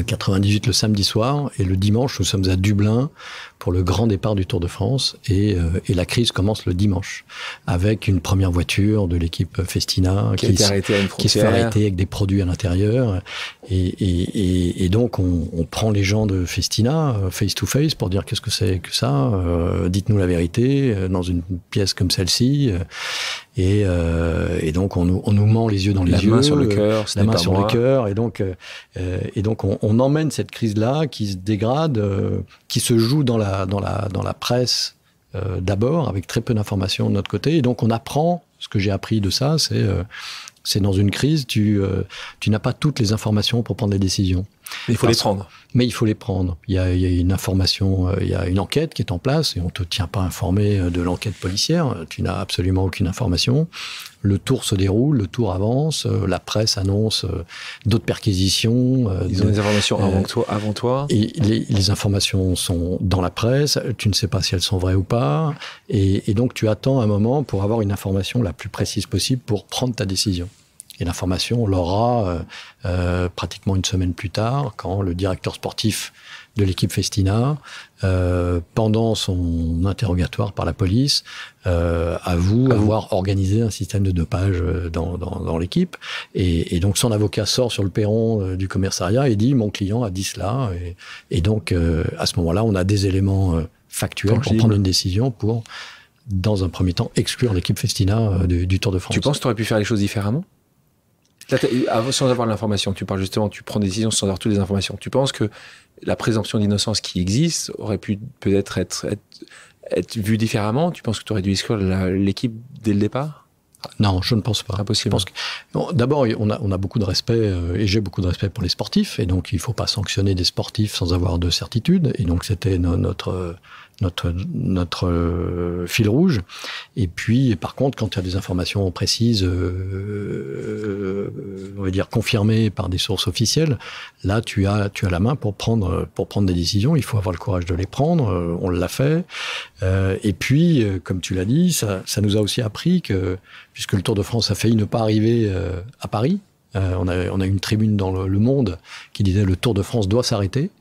Speaker 1: 98 le samedi soir, et le dimanche, nous sommes à Dublin pour le grand départ du Tour de France. Et la crise commence le dimanche, avec une première voiture de l'équipe Festina
Speaker 2: qui se fait
Speaker 1: arrêter avec des produits à l'intérieur. Et donc, on prend les gens de Festina face to face pour dire qu'est-ce que c'est que ça, dites-nous la vérité, dans une pièce comme celle-ci. Et donc, on nous ment les yeux dans les yeux.
Speaker 2: La main sur le cœur,
Speaker 1: la main sur le cœur. Et donc, on emmène cette crise-là qui se dégrade, qui se joue dans la presse d'abord, avec très peu d'informations de notre côté. Et donc, on apprend, ce que j'ai appris de ça, c'est dans une crise, tu n'as pas toutes les informations pour prendre des décisions.
Speaker 2: Mais il faut les prendre.
Speaker 1: Mais il faut les prendre. Il y a une information, il y a une enquête qui est en place et on ne te tient pas informé de l'enquête policière. Tu n'as absolument aucune information. Le tour se déroule, le tour avance, la presse annonce d'autres perquisitions.
Speaker 2: Ils ont des informations avant toi.
Speaker 1: Et les informations sont dans la presse, tu ne sais pas si elles sont vraies ou pas. Et donc tu attends un moment pour avoir une information la plus précise possible pour prendre ta décision. Et l'information, on l'aura pratiquement une semaine plus tard, quand le directeur sportif de l'équipe Festina, pendant son interrogatoire par la police, avoue avoir organisé un système de dopage dans l'équipe. Et donc son avocat sort sur le perron du commissariat et dit « mon client a dit cela ». Et donc à ce moment-là, on a des éléments factuels pour prendre une décision pour, dans un premier temps, exclure l'équipe Festina du Tour de France.
Speaker 2: Tu penses que tu aurais pu faire les choses différemment ? Là, sans avoir l'information, tu parles justement, tu prends des décisions sans avoir toutes les informations. Tu penses que la présomption d'innocence qui existe aurait pu peut-être être vue différemment ? Tu penses que tu aurais dû exclure l'équipe dès le départ ?
Speaker 1: Non, je ne pense pas.
Speaker 2: Impossible.
Speaker 1: D'abord, on a beaucoup de respect, et j'ai beaucoup de respect pour les sportifs, et donc il ne faut pas sanctionner des sportifs sans avoir de certitude. Et donc c'était notre fil rouge. Et puis, par contre, quand tu as des informations précises, on va dire confirmées par des sources officielles, là, tu as la main pour prendre des décisions. Il faut avoir le courage de les prendre. On l'a fait. Et puis, comme tu l'as dit, ça nous a aussi appris que, puisque le Tour de France a failli ne pas arriver à Paris, on a une tribune dans le Monde qui disait le Tour de France doit s'arrêter.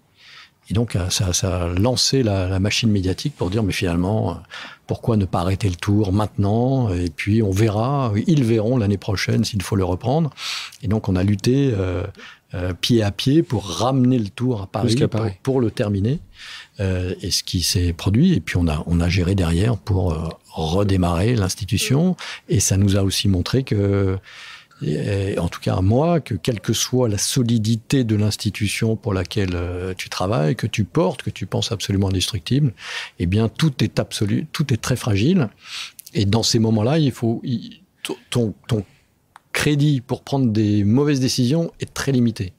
Speaker 1: Et donc, ça a lancé la machine médiatique pour dire, mais finalement, pourquoi ne pas arrêter le Tour maintenant ? Et puis, on verra, ils verront l'année prochaine s'il faut le reprendre. Et donc, on a lutté pied à pied pour ramener le Tour à Paris, pour le terminer. Et ce qui s'est produit. Et puis, on a géré derrière pour redémarrer l'institution. Et ça nous a aussi montré que, et en tout cas à moi, que quelle que soit la solidité de l'institution pour laquelle tu travailles, que tu portes, que tu penses absolument indestructible, eh bien tout est très fragile. Et dans ces moments-là, ton crédit pour prendre des mauvaises décisions est très limité.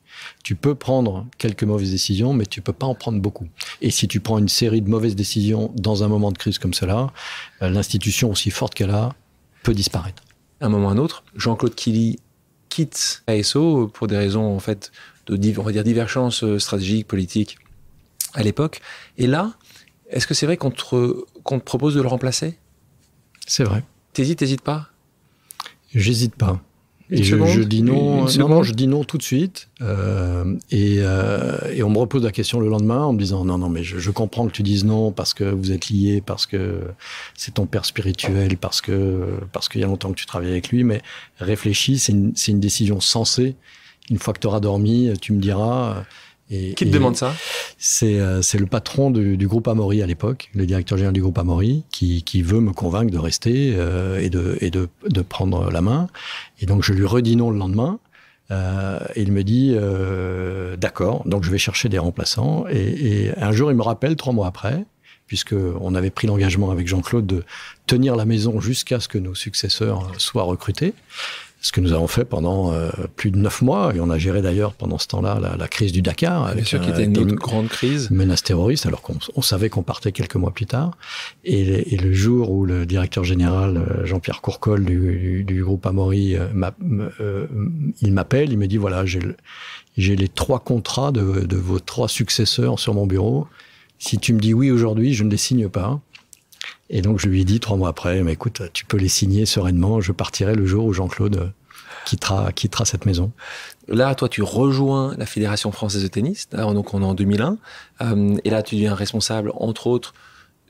Speaker 1: Tu peux prendre quelques mauvaises décisions, mais tu peux pas en prendre beaucoup. Et si tu prends une série de mauvaises décisions dans un moment de crise comme cela, l'institution, aussi forte qu'elle a, peut disparaître.
Speaker 2: À un moment ou à un autre, Jean-Claude Killy quitte ASO pour des raisons en fait on va dire divergence stratégique, politique à l'époque. Et là, est-ce que c'est vrai qu'on te propose de le remplacer ?
Speaker 1: C'est vrai.
Speaker 2: T'hésites pas ?
Speaker 1: J'hésite pas. Et je dis non. Non, je dis non tout de suite. Et on me repose la question le lendemain en me disant non, mais je comprends que tu dises non parce que vous êtes liés, parce que c'est ton père spirituel, parce qu'il y a longtemps que tu travailles avec lui. Mais réfléchis, c'est une décision sensée. Une fois que tu auras dormi, tu me diras.
Speaker 2: Qui te demande ça ?
Speaker 1: C'est le patron du groupe Amaury à l'époque, le directeur général du groupe Amaury, qui veut me convaincre de rester et de prendre la main. Et donc je lui redis non le lendemain. Et il me dit d'accord, donc je vais chercher des remplaçants. Et un jour il me rappelle 3 mois après, puisqu'on avait pris l'engagement avec Jean-Claude de tenir la maison jusqu'à ce que nos successeurs soient recrutés. Ce que nous avons fait pendant plus de 9 mois, et on a géré d'ailleurs pendant ce temps-là la crise du Dakar.
Speaker 2: Bien sûr, qui était une autre grande crise.
Speaker 1: Menace terroriste, alors qu'on savait qu'on partait quelques mois plus tard. Et le jour où le directeur général, Jean-Pierre Courcol du groupe Amaury, il m'appelle, il me dit voilà, j'ai les 3 contrats de vos 3 successeurs sur mon bureau. Si tu me dis oui aujourd'hui, je ne les signe pas. Et donc, je lui ai dit 3 mois après, mais écoute, tu peux les signer sereinement, je partirai le jour où Jean-Claude quittera cette maison.
Speaker 2: Là, toi, tu rejoins la Fédération française de tennis. Donc, on est en 2001. Et là, tu deviens responsable, entre autres,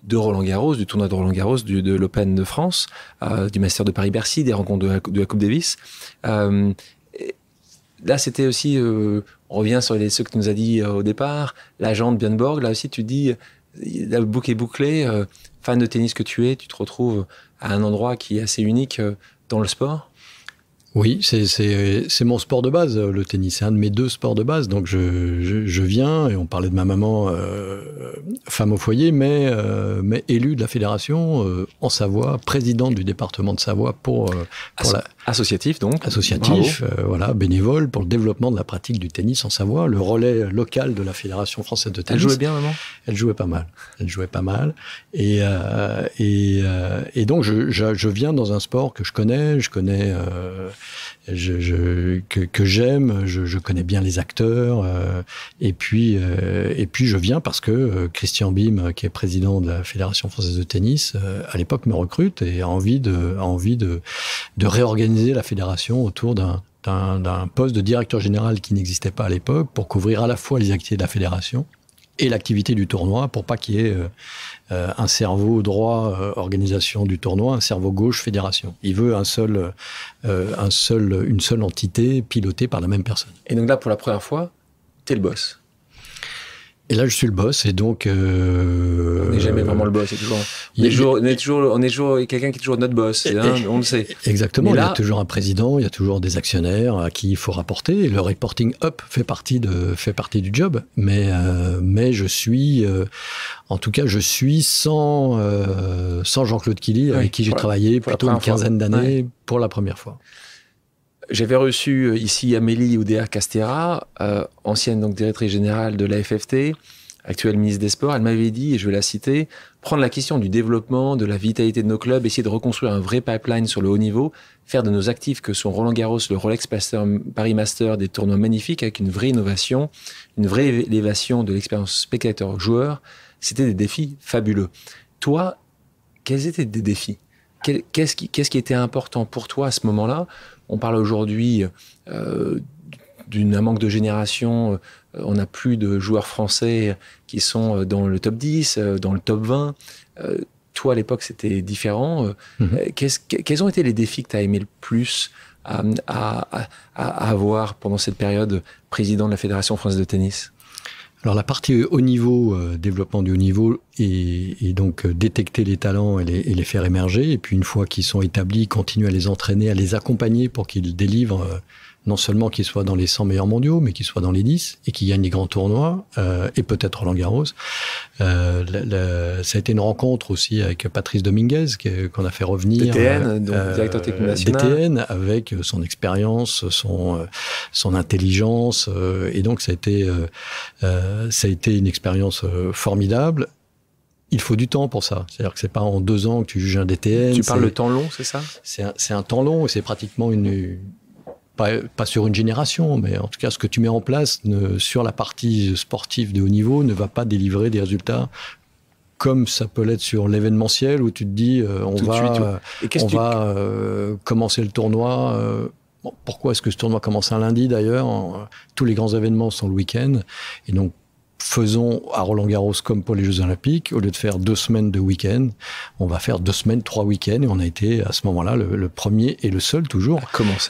Speaker 2: de Roland-Garros, du tournoi de Roland-Garros, de l'Open de France, du Master de Paris-Bercy, des rencontres de la Coupe Davis. Là, c'était aussi, on revient sur ceux que tu nous as dit au départ, l'agent de Björn Borg. Là aussi, tu dis, la boucle est bouclée. Fan de tennis que tu es, tu te retrouves à un endroit qui est assez unique dans le sport.
Speaker 1: Oui, c'est mon sport de base, le tennis. C'est un de mes 2 sports de base. Donc, je viens, et on parlait de ma maman, femme au foyer, mais élue de la fédération en Savoie, présidente du département de Savoie pour
Speaker 2: associatif, donc.
Speaker 1: Associatif, voilà, bénévole pour le développement de la pratique du tennis en Savoie, le relais local de la Fédération française de tennis.
Speaker 2: Elle jouait bien, maman ?
Speaker 1: Elle jouait pas mal. Et donc, je viens dans un sport que je connais, que j'aime, je connais bien les acteurs, et puis je viens parce que Christian Bim, qui est président de la Fédération française de tennis, à l'époque me recrute et a envie de réorganiser la fédération autour d'un poste de directeur général qui n'existait pas à l'époque, pour couvrir à la fois les activités de la fédération et l'activité du tournoi, pour pas qu'il y ait un cerveau droit organisation du tournoi, un cerveau gauche fédération. Il veut une seule entité pilotée par la même personne.
Speaker 2: Et donc là, pour la première fois, t'es le boss.
Speaker 1: Et là, je suis le boss, et donc...
Speaker 2: on n'est jamais vraiment le boss, on est toujours quelqu'un qui est toujours notre boss, on le sait.
Speaker 1: Exactement, là, il y a toujours un président, il y a toujours des actionnaires à qui il faut rapporter, et le reporting up fait partie du job, mais je suis... en tout cas, je suis sans Jean-Claude Killy, avec qui j'ai travaillé plutôt une quinzaine d'années pour la première fois.
Speaker 2: J'avais reçu ici Amélie Oudéa-Castéra, ancienne donc directrice générale de la FFT, actuelle ministre des Sports. Elle m'avait dit, et je vais la citer, prendre la question du développement, de la vitalité de nos clubs, essayer de reconstruire un vrai pipeline sur le haut niveau, faire de nos actifs que sont Roland-Garros, le Rolex Paris Master, des tournois magnifiques avec une vraie innovation, une vraie élévation de l'expérience spectateur-joueur. C'était des défis fabuleux. Toi, quels étaient tes défis ? Qu'est-ce qui était important pour toi à ce moment-là ? On parle aujourd'hui d'un manque de génération. On n'a plus de joueurs français qui sont dans le top 10, dans le top 20. Toi, à l'époque, c'était différent. Quels ont été les défis que tu as aimé le plus à avoir pendant cette période président de la Fédération française de tennis ?
Speaker 1: Alors la partie haut niveau, développement du haut niveau, et donc détecter les talents et les faire émerger, et puis une fois qu'ils sont établis, continuer à les entraîner, à les accompagner pour qu'ils délivrent, non seulement qu'ils soient dans les 100 meilleurs mondiaux, mais qu'ils soient dans les 10 et qu'ils gagnent les grands tournois, et peut-être Roland-Garros. Ça a été une rencontre aussi avec Patrice Dominguez, qu'on a fait revenir.
Speaker 2: DTN, donc directeur technique national.
Speaker 1: DTN, avec son expérience, son intelligence, et donc ça a été une expérience formidable. Il faut du temps pour ça. C'est-à-dire que c'est pas en 2 ans que tu juges un DTN.
Speaker 2: Tu parles de temps long, c'est ça ?
Speaker 1: C'est un temps long, et c'est pratiquement pas sur une génération, mais en tout cas, ce que tu mets en place sur la partie sportive de haut niveau ne va pas délivrer des résultats comme ça peut l'être sur l'événementiel, où tu te dis, on va commencer le tournoi. Pourquoi est-ce que ce tournoi commence un lundi d'ailleurs ? Tous les grands événements sont le week-end, et donc faisons à Roland-Garros comme pour les Jeux Olympiques, au lieu de faire 2 semaines de week-end, on va faire 2 semaines, 3 week-ends, et on a été à ce moment-là le premier et le seul toujours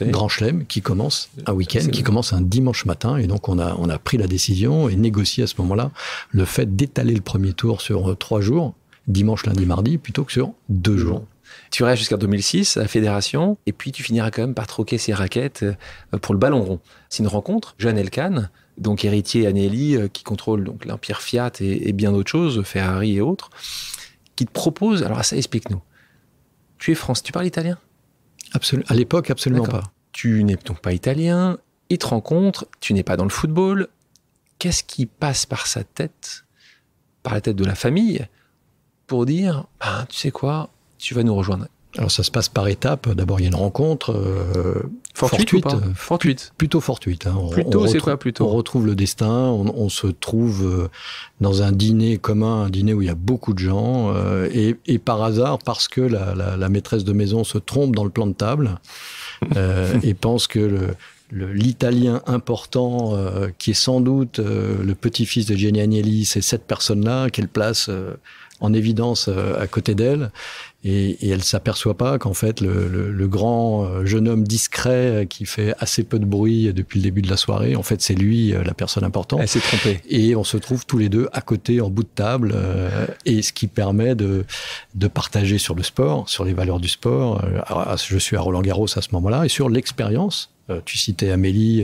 Speaker 1: Grand Chelem qui commence un week-end, qui commence un dimanche matin, et donc on a pris la décision et négocié à ce moment-là le fait d'étaler le premier tour sur 3 jours, dimanche, lundi, mardi, plutôt que sur 2 jours.
Speaker 2: Tu restes jusqu'en 2006 à la fédération, et puis tu finiras quand même par troquer ses raquettes pour le ballon rond. C'est une rencontre, Johan Elkann, donc héritier Agnelli, qui contrôle donc l'empire Fiat et bien d'autres choses, Ferrari et autres, qui te propose, alors ça, explique-nous. Tu es français, tu parles italien ?
Speaker 1: À l'époque, absolument pas.
Speaker 2: Tu n'es donc pas italien, il te rencontre, tu n'es pas dans le football. Qu'est-ce qui passe par sa tête, par la tête de la famille, pour dire, tu sais quoi, tu vas nous rejoindre ?
Speaker 1: Alors ça se passe par étapes. D'abord, il y a une rencontre
Speaker 2: fortuite.
Speaker 1: Plutôt fortuite. Hein.
Speaker 2: C'est quoi plutôt ?
Speaker 1: On retrouve le destin, on se trouve dans un dîner commun, un dîner où il y a beaucoup de gens, et par hasard, parce que la maîtresse de maison se trompe dans le plan de table, et pense que l'Italien important, qui est sans doute le petit-fils de Gianni Agnelli, c'est cette personne-là qu'elle place en évidence à côté d'elle. Et elle s'aperçoit pas qu'en fait, le grand jeune homme discret qui fait assez peu de bruit depuis le début de la soirée, en fait, c'est lui la personne importante.
Speaker 2: Elle s'est trompée.
Speaker 1: Et on se trouve tous les deux à côté, en bout de table, et ce qui permet de partager sur le sport, sur les valeurs du sport. Alors, je suis à Roland-Garros à ce moment-là, et sur l'expérience. Tu citais Amélie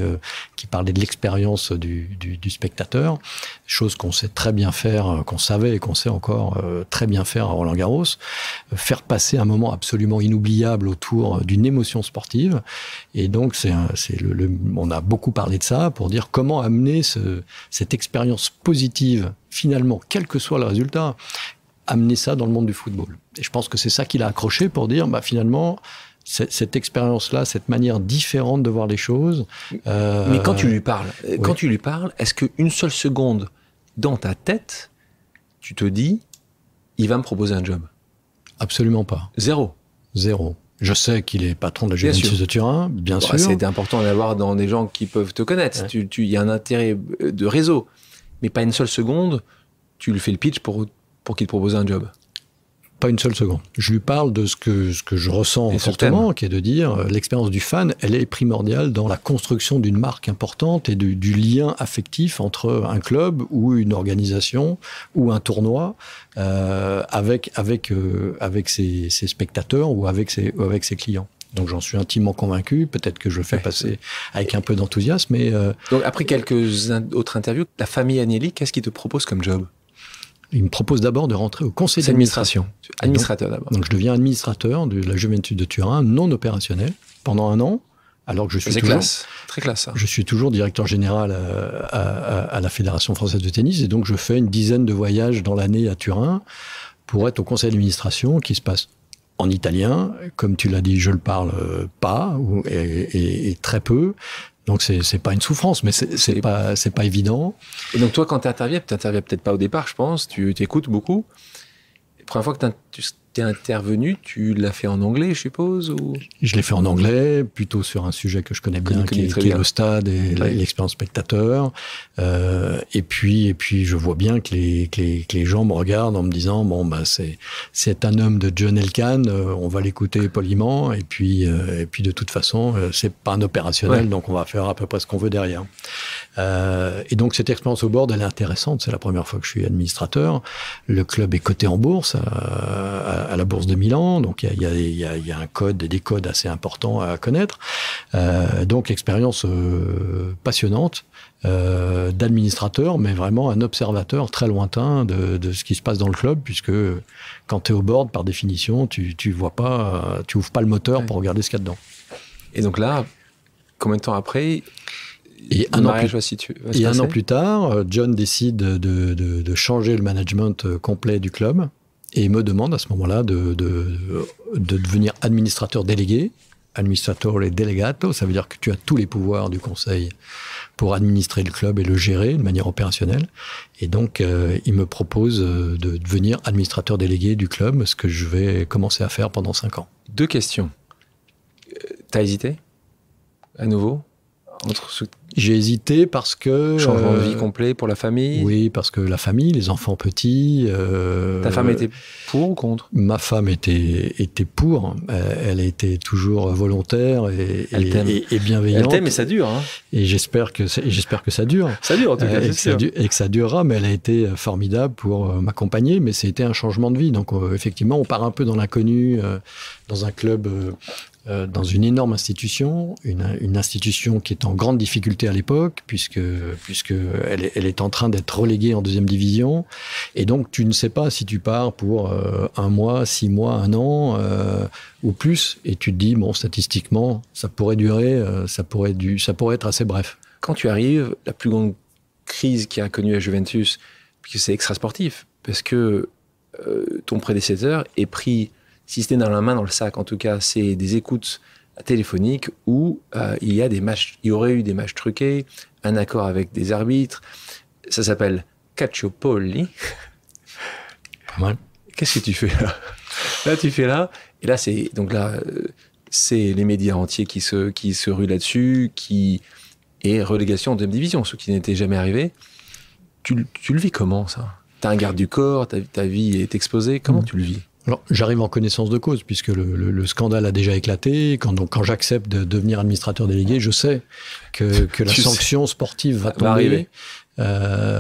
Speaker 1: qui parlait de l'expérience du spectateur, chose qu'on sait très bien faire, qu'on savait et qu'on sait encore très bien faire à Roland-Garros, faire passer un moment absolument inoubliable autour d'une émotion sportive. Et donc on a beaucoup parlé de ça pour dire comment amener cette expérience positive, finalement, quel que soit le résultat, amener ça dans le monde du football. Et je pense que c'est ça qu'il a accroché pour dire, finalement, cette expérience-là, cette manière différente de voir les choses.
Speaker 2: Mais quand tu lui parles, est-ce qu'une seule seconde dans ta tête, tu te dis, il va me proposer un job?
Speaker 1: Absolument pas.
Speaker 2: Zéro.
Speaker 1: Je sais qu'il est patron de la Juventus de Turin, bien sûr.
Speaker 2: C'est important d'avoir dans des gens qui peuvent te connaître. Il y a un intérêt de réseau. Mais pas une seule seconde, tu lui fais le pitch pour qu'il te propose un job.
Speaker 1: Pas une seule seconde. Je lui parle de ce que je ressens fortement, qui est de dire l'expérience du fan, elle est primordiale dans la construction d'une marque importante et du lien affectif entre un club ou une organisation ou un tournoi avec ses spectateurs ou avec ses clients. Donc j'en suis intimement convaincu. Peut-être que je le fais passer avec un peu d'enthousiasme. Mais
Speaker 2: donc après quelques autres interviews, la famille Agnelli, qu'est-ce qu'ils te proposent comme job?
Speaker 1: Il me propose d'abord de rentrer au conseil d'administration.
Speaker 2: Administrateur d'abord.
Speaker 1: Donc je deviens administrateur de la Juventus de Turin, non opérationnel, pendant 1 an, alors que je suis toujours...
Speaker 2: Très classe, ça.
Speaker 1: Je suis toujours directeur général à la Fédération française de tennis, et donc je fais une dizaine de voyages dans l'année à Turin pour être au conseil d'administration qui se passe en italien. Comme tu l'as dit, je le parle pas, et très peu. Donc c'est pas une souffrance, mais c'est pas évident.
Speaker 2: Et donc toi, quand tu interviens peut-être pas au départ, je pense, tu t'écoutes beaucoup. La première fois que tu es intervenu, tu l'as fait en anglais, je suppose, ou... Je l'ai
Speaker 1: fait en anglais, plutôt sur un sujet que je connais bien, qui est le stade et l'expérience spectateur. Et puis je vois bien que les gens me regardent en me disant c'est un homme de John Elkann, on va l'écouter poliment, et puis de toute façon c'est pas un opérationnel, donc on va faire à peu près ce qu'on veut derrière. Et donc cette expérience au board, elle est intéressante. C'est la première fois que je suis administrateur. Le club est coté en bourse à la bourse de Milan, donc il y a un code, des codes assez importants à connaître. Donc expérience passionnante d'administrateur, mais vraiment un observateur très lointain de ce qui se passe dans le club, puisque quand tu es au board, par définition, tu ouvres pas le moteur pour regarder ce qu'il y a dedans.
Speaker 2: Et donc là, combien de temps après?
Speaker 1: Et un an plus tard, John décide de changer le management complet du club et me demande à ce moment-là de devenir administrateur délégué. Administratore delegato, ça veut dire que tu as tous les pouvoirs du conseil pour administrer le club et le gérer de manière opérationnelle. Et donc, il me propose de devenir administrateur délégué du club, ce que je vais commencer à faire pendant 5 ans.
Speaker 2: 2 questions. T'as hésité à nouveau entre ce...
Speaker 1: J'ai hésité parce que...
Speaker 2: Changement de vie complet pour la famille?
Speaker 1: Oui, parce que la famille, les enfants petits...
Speaker 2: Ta femme était pour ou contre?
Speaker 1: Ma femme était pour. Elle a été toujours volontaire et bienveillante.
Speaker 2: Elle t'aime, mais ça dure. Hein.
Speaker 1: Et j'espère que ça dure.
Speaker 2: Ça dure en tout cas, c'est sûr.
Speaker 1: Et que ça durera, mais elle a été formidable pour m'accompagner. Mais c'était un changement de vie. Donc effectivement, on part un peu dans l'inconnu, dans un club... dans une énorme institution, une institution qui est en grande difficulté à l'époque, puisque elle est en train d'être reléguée en 2e division, et donc tu ne sais pas si tu pars pour 1 mois, 6 mois, 1 an ou plus, et tu te dis bon, statistiquement ça pourrait durer, ça pourrait être assez bref.
Speaker 2: Quand tu arrives, la plus grande crise qui a connu la Juventus, puisque c'est extra sportif, parce que ton prédécesseur est pris, si c'était dans la main, dans le sac, en tout cas, c'est des écoutes téléphoniques où il y aurait eu des matchs truqués, un accord avec des arbitres. Ça s'appelle Calciopoli.
Speaker 1: Pas mal.
Speaker 2: Qu'est-ce que tu fais là? Là, tu fais là. Et là, c'est les médias entiers qui se ruent là-dessus, et relégation en deuxième division, ce qui n'était jamais arrivé. Tu le vis comment, ça? T'as un garde du corps, ta vie est exposée, comment tu le vis?
Speaker 1: Alors, j'arrive en connaissance de cause, puisque le scandale a déjà éclaté. Quand j'accepte de devenir administrateur délégué, je sais que la sanction sportive va tomber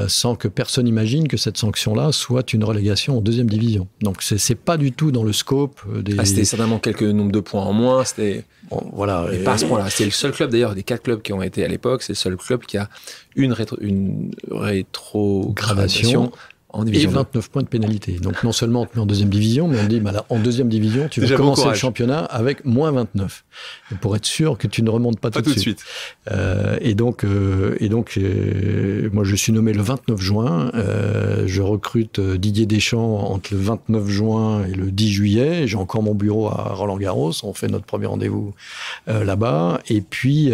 Speaker 1: sans que personne imagine que cette sanction-là soit une relégation en deuxième division. Donc, c'est pas du tout dans le scope des...
Speaker 2: c'était certainement quelques nombres de points en moins, c'était...
Speaker 1: Bon, voilà.
Speaker 2: Et pas à ce point-là. C'était le seul club, d'ailleurs, des 4 clubs qui ont été à l'époque, c'est le seul club qui a une rétrogradation en division
Speaker 1: et 29 points de pénalité. Donc non seulement on te met en deuxième division, mais on dit bah là, en deuxième division, tu vas commencer le championnat avec moins 29. Et pour être sûr que tu ne remontes pas tout de suite. Et donc, moi je suis nommé le 29 juin. Je recrute Didier Deschamps entre le 29 juin et le 10 juillet. J'ai encore mon bureau à Roland-Garros. On fait notre premier rendez-vous là-bas. Et puis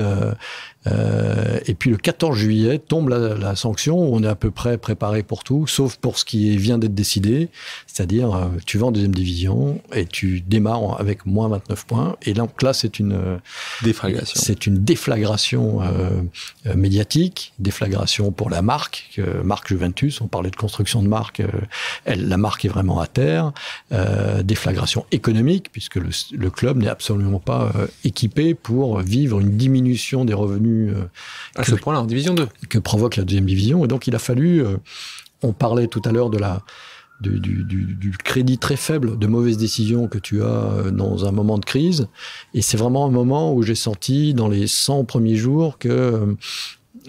Speaker 1: le 14 juillet tombe la sanction où on est à peu près préparé pour tout, sauf pour ce qui vient d'être décidé, c'est-à-dire tu vas en deuxième division et tu démarres avec moins 29 points. Et donc là, c'est une déflagration. C'est une déflagration médiatique, déflagration pour la marque Juventus. On parlait de construction de marque, la marque est vraiment à terre. Déflagration économique, puisque le club n'est absolument pas équipé pour vivre une diminution des revenus
Speaker 2: à ce point-là, en division 2.
Speaker 1: Que provoque la deuxième division. Et donc, il a fallu... on parlait tout à l'heure du crédit très faible de mauvaises décisions que tu as dans un moment de crise. Et c'est vraiment un moment où j'ai senti, dans les 100 premiers jours, que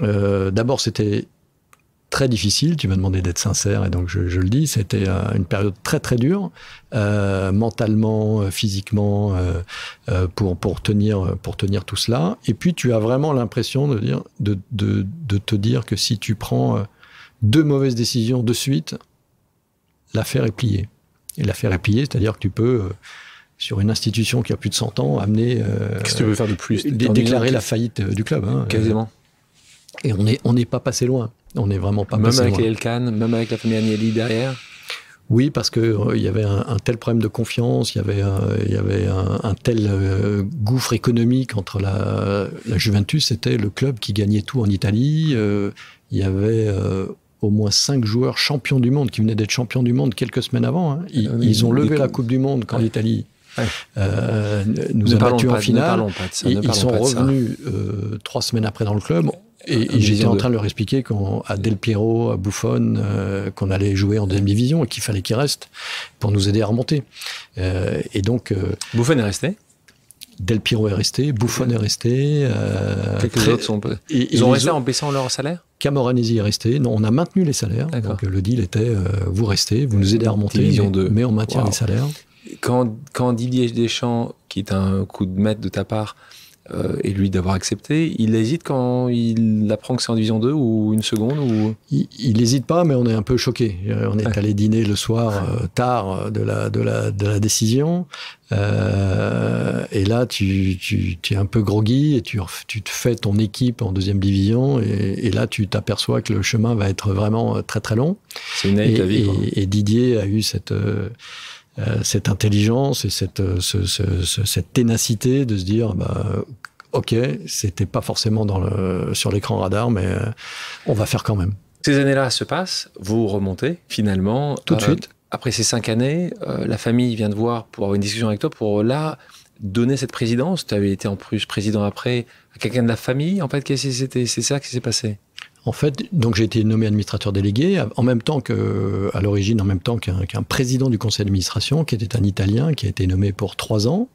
Speaker 1: d'abord, c'était très difficile. Tu m'as demandé d'être sincère, et donc je le dis, c'était une période très très dure, mentalement, physiquement, pour tenir tout cela. Et puis tu as vraiment l'impression de te dire que si tu prends 2 mauvaises décisions de suite, l'affaire est pliée. Et l'affaire est pliée, c'est-à-dire que tu peux, sur une institution qui a plus de 100 ans, amener...
Speaker 2: Qu'est-ce que tu veux faire de plus?
Speaker 1: Déclarer la faillite du club. Hein,
Speaker 2: quasiment.
Speaker 1: Et on n'est pas passé loin. On n'est vraiment pas passé loin.
Speaker 2: Même avec les Elkann, même avec la famille Agnelli derrière?
Speaker 1: Oui, parce que il y avait un tel problème de confiance, il y avait un tel gouffre économique entre la Juventus. C'était le club qui gagnait tout en Italie. Il y avait au moins 5 joueurs champions du monde qui venaient d'être champions du monde quelques semaines avant. Hein. Ils ont levé la Coupe du Monde quand l'Italie nous a battus en finale. Ils sont revenus 3 semaines après dans le club. Et j'étais en train de leur expliquer à Del Piero, à Buffon, qu'on allait jouer en deuxième division et qu'il fallait qu'ils restent pour nous aider à remonter. Et donc...
Speaker 2: Buffon est resté?
Speaker 1: Del Piero est resté, Buffon est resté.
Speaker 2: Quelques autres sont... Ils ont resté en baissant leur salaire?
Speaker 1: Camoranesi est resté. Non, on a maintenu les salaires. Donc le deal était, vous restez, vous nous aidez à remonter, mais on maintient les salaires.
Speaker 2: Quand Didier Deschamps, qui est un coup de maître de ta part, et lui d'avoir accepté, il hésite quand il apprend que c'est en division 2 ou une seconde ou...
Speaker 1: Il hésite pas, mais on est un peu choqué. On est allé dîner le soir tard de la décision. Et là, tu es un peu groggy et tu te fais ton équipe en deuxième division et là, tu t'aperçois que le chemin va être vraiment très très long.
Speaker 2: C'est une année de la vie.
Speaker 1: Et Didier a eu cette intelligence et cette ténacité de se dire ok, c'était pas forcément sur l'écran radar, mais on va faire quand même.
Speaker 2: Ces années-là se passent, vous remontez finalement
Speaker 1: tout de suite.
Speaker 2: Après ces 5 années, la famille vient te voir pour avoir une discussion avec toi pour là donner cette présidence. Tu avais été en plus président après à quelqu'un de la famille. En fait, c'est ça qui s'est passé?
Speaker 1: En fait, donc j'ai été nommé administrateur délégué en même temps qu'un président du conseil d'administration qui était un Italien qui a été nommé pour 3 ans.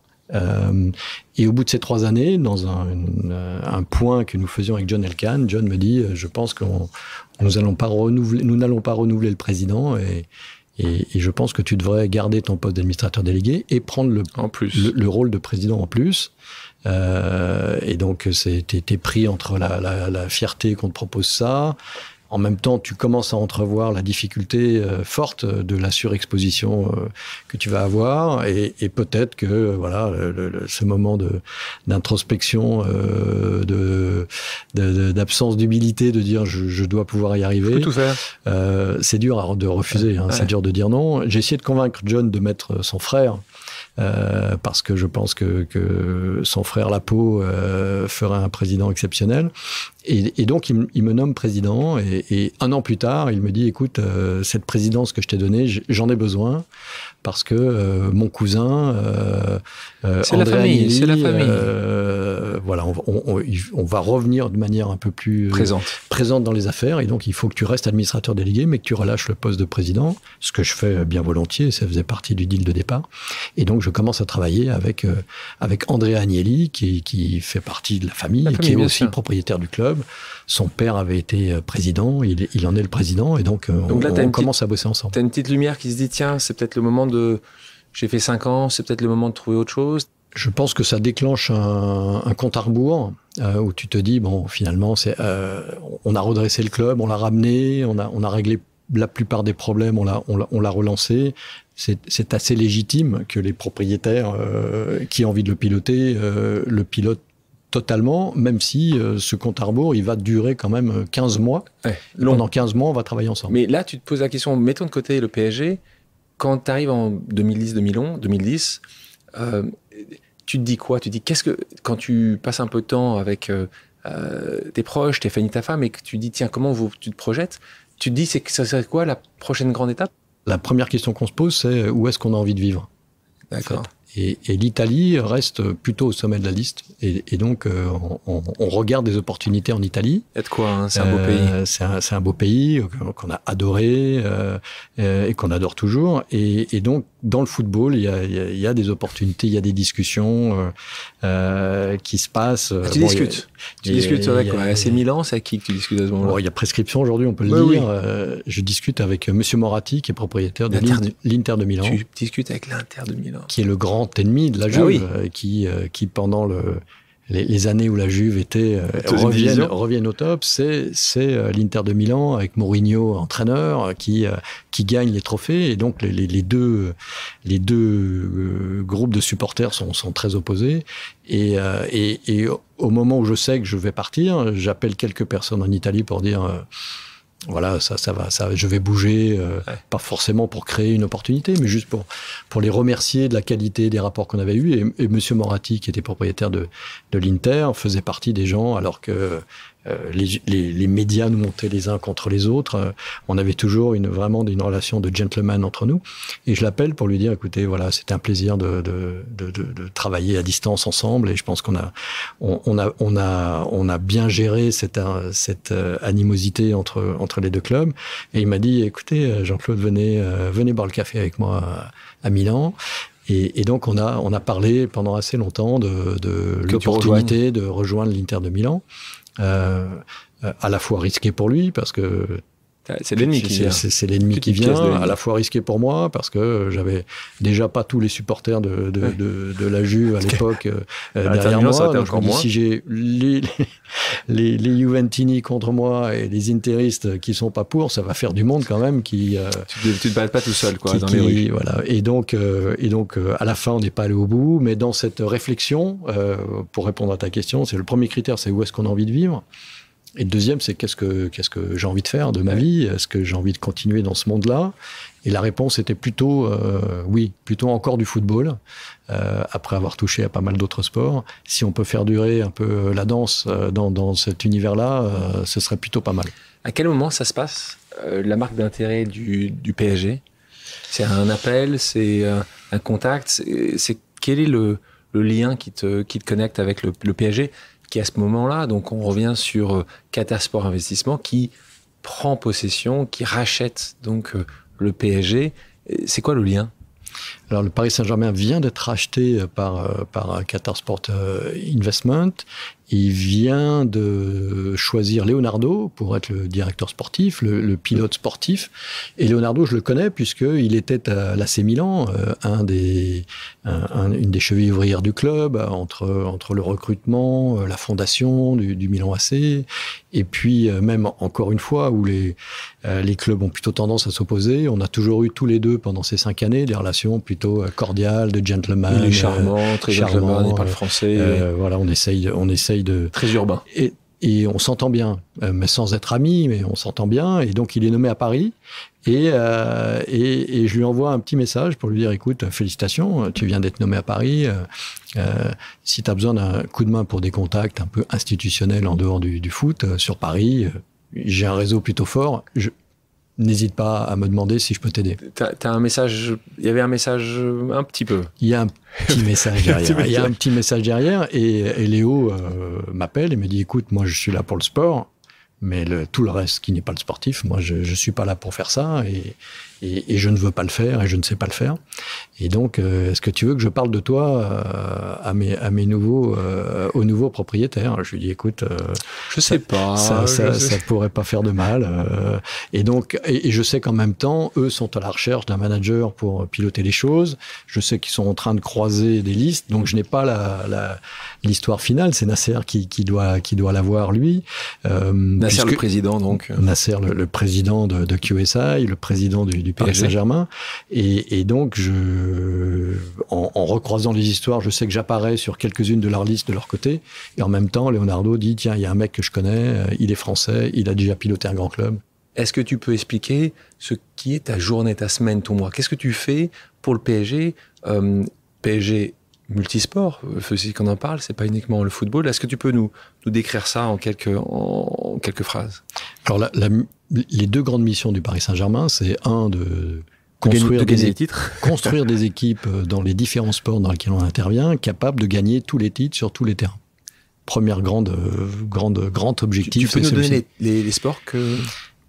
Speaker 1: Et au bout de ces 3 années, dans un point que nous faisions avec John Elkann, John me dit, je pense que nous n'allons pas renouveler le président et je pense que tu devrais garder ton poste d'administrateur délégué et prendre le rôle de président en plus. Et donc, t'es pris entre la fierté qu'on te propose ça. En même temps, tu commences à entrevoir la difficulté forte de la surexposition que tu vas avoir. Et peut-être que voilà, ce moment d'introspection, d'absence d'humilité, de dire je dois pouvoir y arriver.
Speaker 2: Je peux tout faire.
Speaker 1: C'est dur de refuser, hein, c'est dur de dire non. J'ai essayé de convaincre John de mettre son frère parce que je pense que son frère Lapo ferait un président exceptionnel. Et donc, il me nomme président. Et un an plus tard, il me dit, écoute, cette présidence que je t'ai donnée, j'en ai besoin. Parce que mon cousin,
Speaker 2: c'est la famille,
Speaker 1: voilà, on va revenir de manière un peu plus présente dans les affaires. Et donc, il faut que tu restes administrateur délégué, mais que tu relâches le poste de président. Ce que je fais bien volontiers, ça faisait partie du deal de départ. Et donc, je commence à travailler avec Andrea Agnelli, qui fait partie de la famille qui est aussi propriétaire du club. Son père avait été président, il en est le président, et donc là, on commence à bosser ensemble.
Speaker 2: Tu as une petite lumière qui se dit, tiens, c'est peut-être le moment j'ai fait 5 ans, c'est peut-être le moment de trouver autre chose.
Speaker 1: Je pense que ça déclenche un compte à rebours où tu te dis, bon, finalement, on a redressé le club, on l'a ramené, on a réglé la plupart des problèmes, on l'a relancé. C'est assez légitime que les propriétaires qui ont envie de le piloter le pilotent totalement, même si ce compte à rebours, il va durer quand même 15 mois. Ouais, pendant 15 mois, on va travailler ensemble.
Speaker 2: Mais là, tu te poses la question, mettons de côté le PSG, quand tu arrives en 2010, tu te dis quoi? Tu te dis, quand tu passes un peu de temps avec tes proches, tes familles, ta femme, et que tu te dis, tiens, comment tu te projettes? Tu te dis, ça serait quoi la prochaine grande étape?
Speaker 1: La première question qu'on se pose, c'est où est-ce qu'on a envie de vivre?
Speaker 2: D'accord.
Speaker 1: En fait. Et l'Italie reste plutôt au sommet de la liste. Et donc, on regarde des opportunités en Italie.
Speaker 2: Et de quoi, hein, c'est un beau pays.
Speaker 1: C'est un beau pays qu'on a adoré et qu'on adore toujours. Et donc, dans le football, il y a des opportunités, il y a des discussions qui se passent.
Speaker 2: Tu discutes. Tu discutes avec quoi? AC Milan, c'est à qui que tu discutes à ce moment-là?
Speaker 1: Il y a prescription aujourd'hui, on peut le dire. Oui. Je discute avec Monsieur Moratti, qui est propriétaire de l'Inter de Milan.
Speaker 2: Tu discutes avec l'Inter de Milan.
Speaker 1: Qui est le grand ennemi de la Juve, qui pendant les années où la Juve reviennent au top, c'est l'Inter de Milan avec Mourinho entraîneur qui gagne les trophées. Et donc les deux groupes de supporters sont très opposés. Et au moment où je sais que je vais partir, j'appelle quelques personnes en Italie pour dire voilà, ça va, je vais bouger, pas forcément pour créer une opportunité, mais juste pour les remercier de la qualité des rapports qu'on avait eus. Et Monsieur Moratti, qui était propriétaire de l'Inter, faisait partie des gens, alors que les médias nous montaient les uns contre les autres. On avait toujours vraiment une relation de gentleman entre nous. Et je l'appelle pour lui dire, écoutez, voilà, c'était un plaisir de travailler à distance ensemble. Et je pense qu'on a bien géré cette animosité entre les deux clubs. Et il m'a dit, écoutez, Jean-Claude, venez boire le café avec moi à Milan. Et donc, on a parlé pendant assez longtemps de l'opportunité de rejoindre l'Inter de Milan. À la fois risqué pour lui, parce que
Speaker 2: c'est l'ennemi qui vient.
Speaker 1: C'est l'ennemi qui vient, à la fois risqué pour moi, parce que j'avais déjà pas tous les supporters de la Juve à l'époque derrière moi. Donc, si j'ai les Juventini contre moi et les Interistes qui sont pas pour, ça va faire du monde quand même qui...
Speaker 2: tu te balades pas tout seul, quoi, dans les rues.
Speaker 1: Voilà. Et donc, à la fin, on n'est pas allé au bout, mais dans cette réflexion, pour répondre à ta question, c'est le premier critère, c'est où est-ce qu'on a envie de vivre. Et le deuxième, c'est qu'est-ce que j'ai envie de faire de ma vie? Est-ce que j'ai envie de continuer dans ce monde-là? Et la réponse était plutôt oui, plutôt encore du football, après avoir touché à pas mal d'autres sports. Si on peut faire durer un peu la danse dans cet univers-là, ce serait plutôt pas mal.
Speaker 2: À quel moment ça se passe, la marque d'intérêt du PSG? C'est un appel, c'est un contact, quel est le lien qui te connecte avec le PSG? Qui à ce moment-là, donc on revient sur Qatar Sport Investissement, qui prend possession, qui rachète donc le PSG. C'est quoi le lien?
Speaker 1: Alors, le Paris Saint-Germain vient d'être racheté par Qatar Sport Investment. Il vient de choisir Leonardo pour être le directeur sportif, le pilote sportif. Et Leonardo, je le connais puisqu'il était à l'AC Milan, une des chevilles ouvrières du club, entre le recrutement, la fondation du Milan AC, et puis même encore une fois où les clubs ont plutôt tendance à s'opposer. On a toujours eu tous les deux pendant ces 5 années des relations plutôt cordiales, de gentleman.
Speaker 2: Il est charmant, très charmant, il parle français.
Speaker 1: Voilà, on essaye de...
Speaker 2: Très urbain.
Speaker 1: Et et on s'entend bien, mais sans être amis, mais on s'entend bien. Et donc, il est nommé à Paris. Et je lui envoie un petit message pour lui dire, écoute, félicitations, tu viens d'être nommé à Paris. Si tu as besoin d'un coup de main pour des contacts un peu institutionnels en dehors du foot, sur Paris, j'ai un réseau plutôt fort. N'hésite pas à me demander si je peux t'aider.
Speaker 2: T'as un message, il y avait un message un petit peu.
Speaker 1: Il y a un petit message derrière. Il y a un petit message derrière et Léo m'appelle et me dit, écoute, moi je suis là pour le sport, mais tout le reste qui n'est pas le sportif, moi je suis pas là pour faire ça et je ne veux pas le faire et je ne sais pas le faire. Et donc, est-ce que tu veux que je parle de toi aux nouveaux propriétaires? Je lui dis, écoute,
Speaker 2: je sais pas,
Speaker 1: ça pourrait pas faire de mal. Et donc, et je sais qu'en même temps, eux sont à la recherche d'un manager pour piloter les choses. Je sais qu'ils sont en train de croiser des listes, donc je n'ai pas l'histoire finale. C'est Nasser qui doit l'avoir lui.
Speaker 2: Nasser le président, donc.
Speaker 1: Nasser le président de QSI, le président du Paris Saint-Germain. Et donc, en recroisant les histoires, je sais que j'apparais sur quelques-unes de leurs listes de leur côté. Et en même temps, Leonardo dit, tiens, il y a un mec que je connais, il est français, il a déjà piloté un grand club.
Speaker 2: Est-ce que tu peux expliquer ce qui est ta journée, ta semaine, ton mois? Qu'est-ce que tu fais pour le PSG? PSG multisport, c'est qu'on en parle, c'est pas uniquement le football. Est-ce que tu peux nous décrire ça en quelques phrases?
Speaker 1: Alors, les deux grandes missions du Paris Saint-Germain, c'est de construire des équipes dans les différents sports dans lesquels on intervient, capables de gagner tous les titres sur tous les terrains. Premier grand objectif.
Speaker 2: Tu peux nous donner les sports que...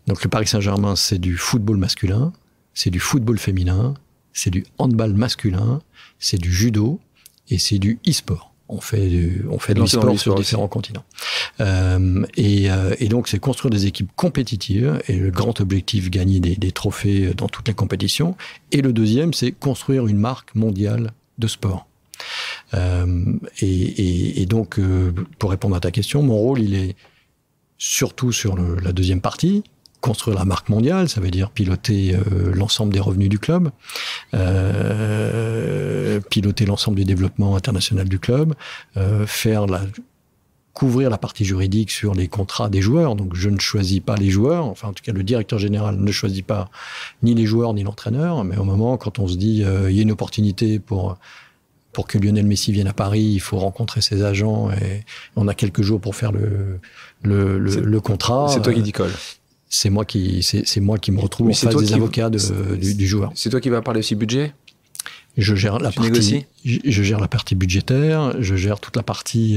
Speaker 1: Donc le Paris Saint-Germain, c'est du football masculin, c'est du football féminin, c'est du handball masculin, c'est du judo et c'est du e-sport. On fait de l'e-sport sur différents continents. Et donc, c'est construire des équipes compétitives et le grand objectif, gagner des trophées dans toutes les compétitions. Et le deuxième, c'est construire une marque mondiale de sport. Et donc, pour répondre à ta question, mon rôle, il est surtout sur la deuxième partie. Construire la marque mondiale, ça veut dire piloter l'ensemble des revenus du club, piloter l'ensemble du développement international du club, couvrir la partie juridique sur les contrats des joueurs. Donc je ne choisis pas les joueurs, enfin en tout cas le directeur général ne choisit pas ni les joueurs ni l'entraîneur, mais au moment quand on se dit il y a une opportunité pour que Lionel Messi vienne à Paris, il faut rencontrer ses agents et on a quelques jours pour faire le contrat.
Speaker 2: C'est toi qui dis colle.
Speaker 1: C'est moi qui me retrouve en face des avocats du joueur.
Speaker 2: C'est toi qui vas parler aussi budget?
Speaker 1: Je gère la partie budgétaire, je gère toute la partie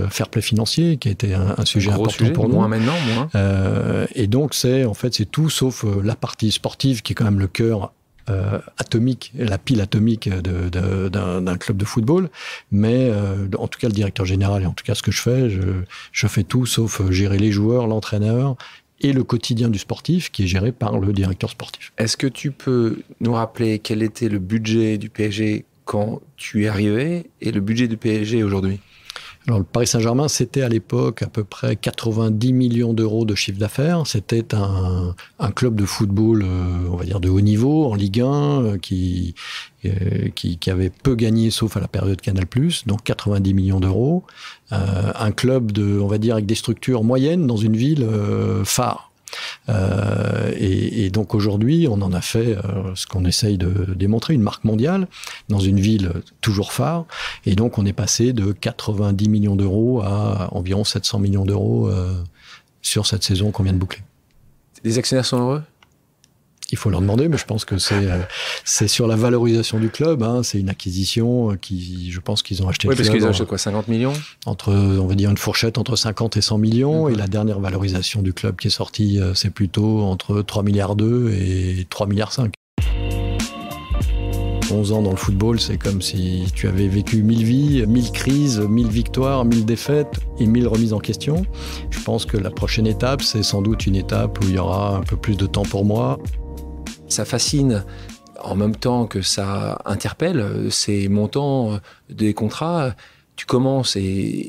Speaker 1: fair play financier qui a été un sujet important pour nous.
Speaker 2: Moins maintenant, moins.
Speaker 1: Et donc c'est tout sauf la partie sportive qui est quand même le cœur atomique, la pile atomique d'un club de football. Mais en tout cas le directeur général et en tout cas ce que je fais, je fais tout sauf gérer les joueurs, l'entraîneur et le quotidien du sportif qui est géré par le directeur sportif.
Speaker 2: Est-ce que tu peux nous rappeler quel était le budget du PSG quand tu es arrivé et le budget du PSG aujourd'hui?
Speaker 1: Alors, le Paris Saint-Germain, c'était à l'époque à peu près 90 millions d'euros de chiffre d'affaires. C'était un club de football, on va dire, de haut niveau, en Ligue 1, qui avait peu gagné, sauf à la période Canal+, donc 90 millions d'euros. Un club, on va dire, avec des structures moyennes dans une ville phare. Et donc aujourd'hui, on en a fait ce qu'on essaye de démontrer, une marque mondiale dans une ville toujours phare. Et donc on est passé de 90 millions d'euros à environ 700 millions d'euros sur cette saison qu'on vient de boucler.
Speaker 2: Les actionnaires sont heureux?
Speaker 1: Il faut leur demander, mais je pense que c'est sur la valorisation du club. Hein, c'est une acquisition je pense qu'ils ont acheté.
Speaker 2: Oui, parce qu'ils ont acheté quoi, 50 millions?
Speaker 1: On va dire une fourchette entre 50 et 100 millions. Et la dernière valorisation du club qui est sortie, c'est plutôt entre 3,2 milliards et 3,5 milliards. 11 ans dans le football, c'est comme si tu avais vécu 1000 vies, 1000 crises, 1000 victoires, 1000 défaites et 1000 remises en question. Je pense que la prochaine étape, c'est sans doute une étape où il y aura un peu plus de temps pour moi.
Speaker 2: Ça fascine en même temps que ça interpelle ces montants des contrats. Tu commences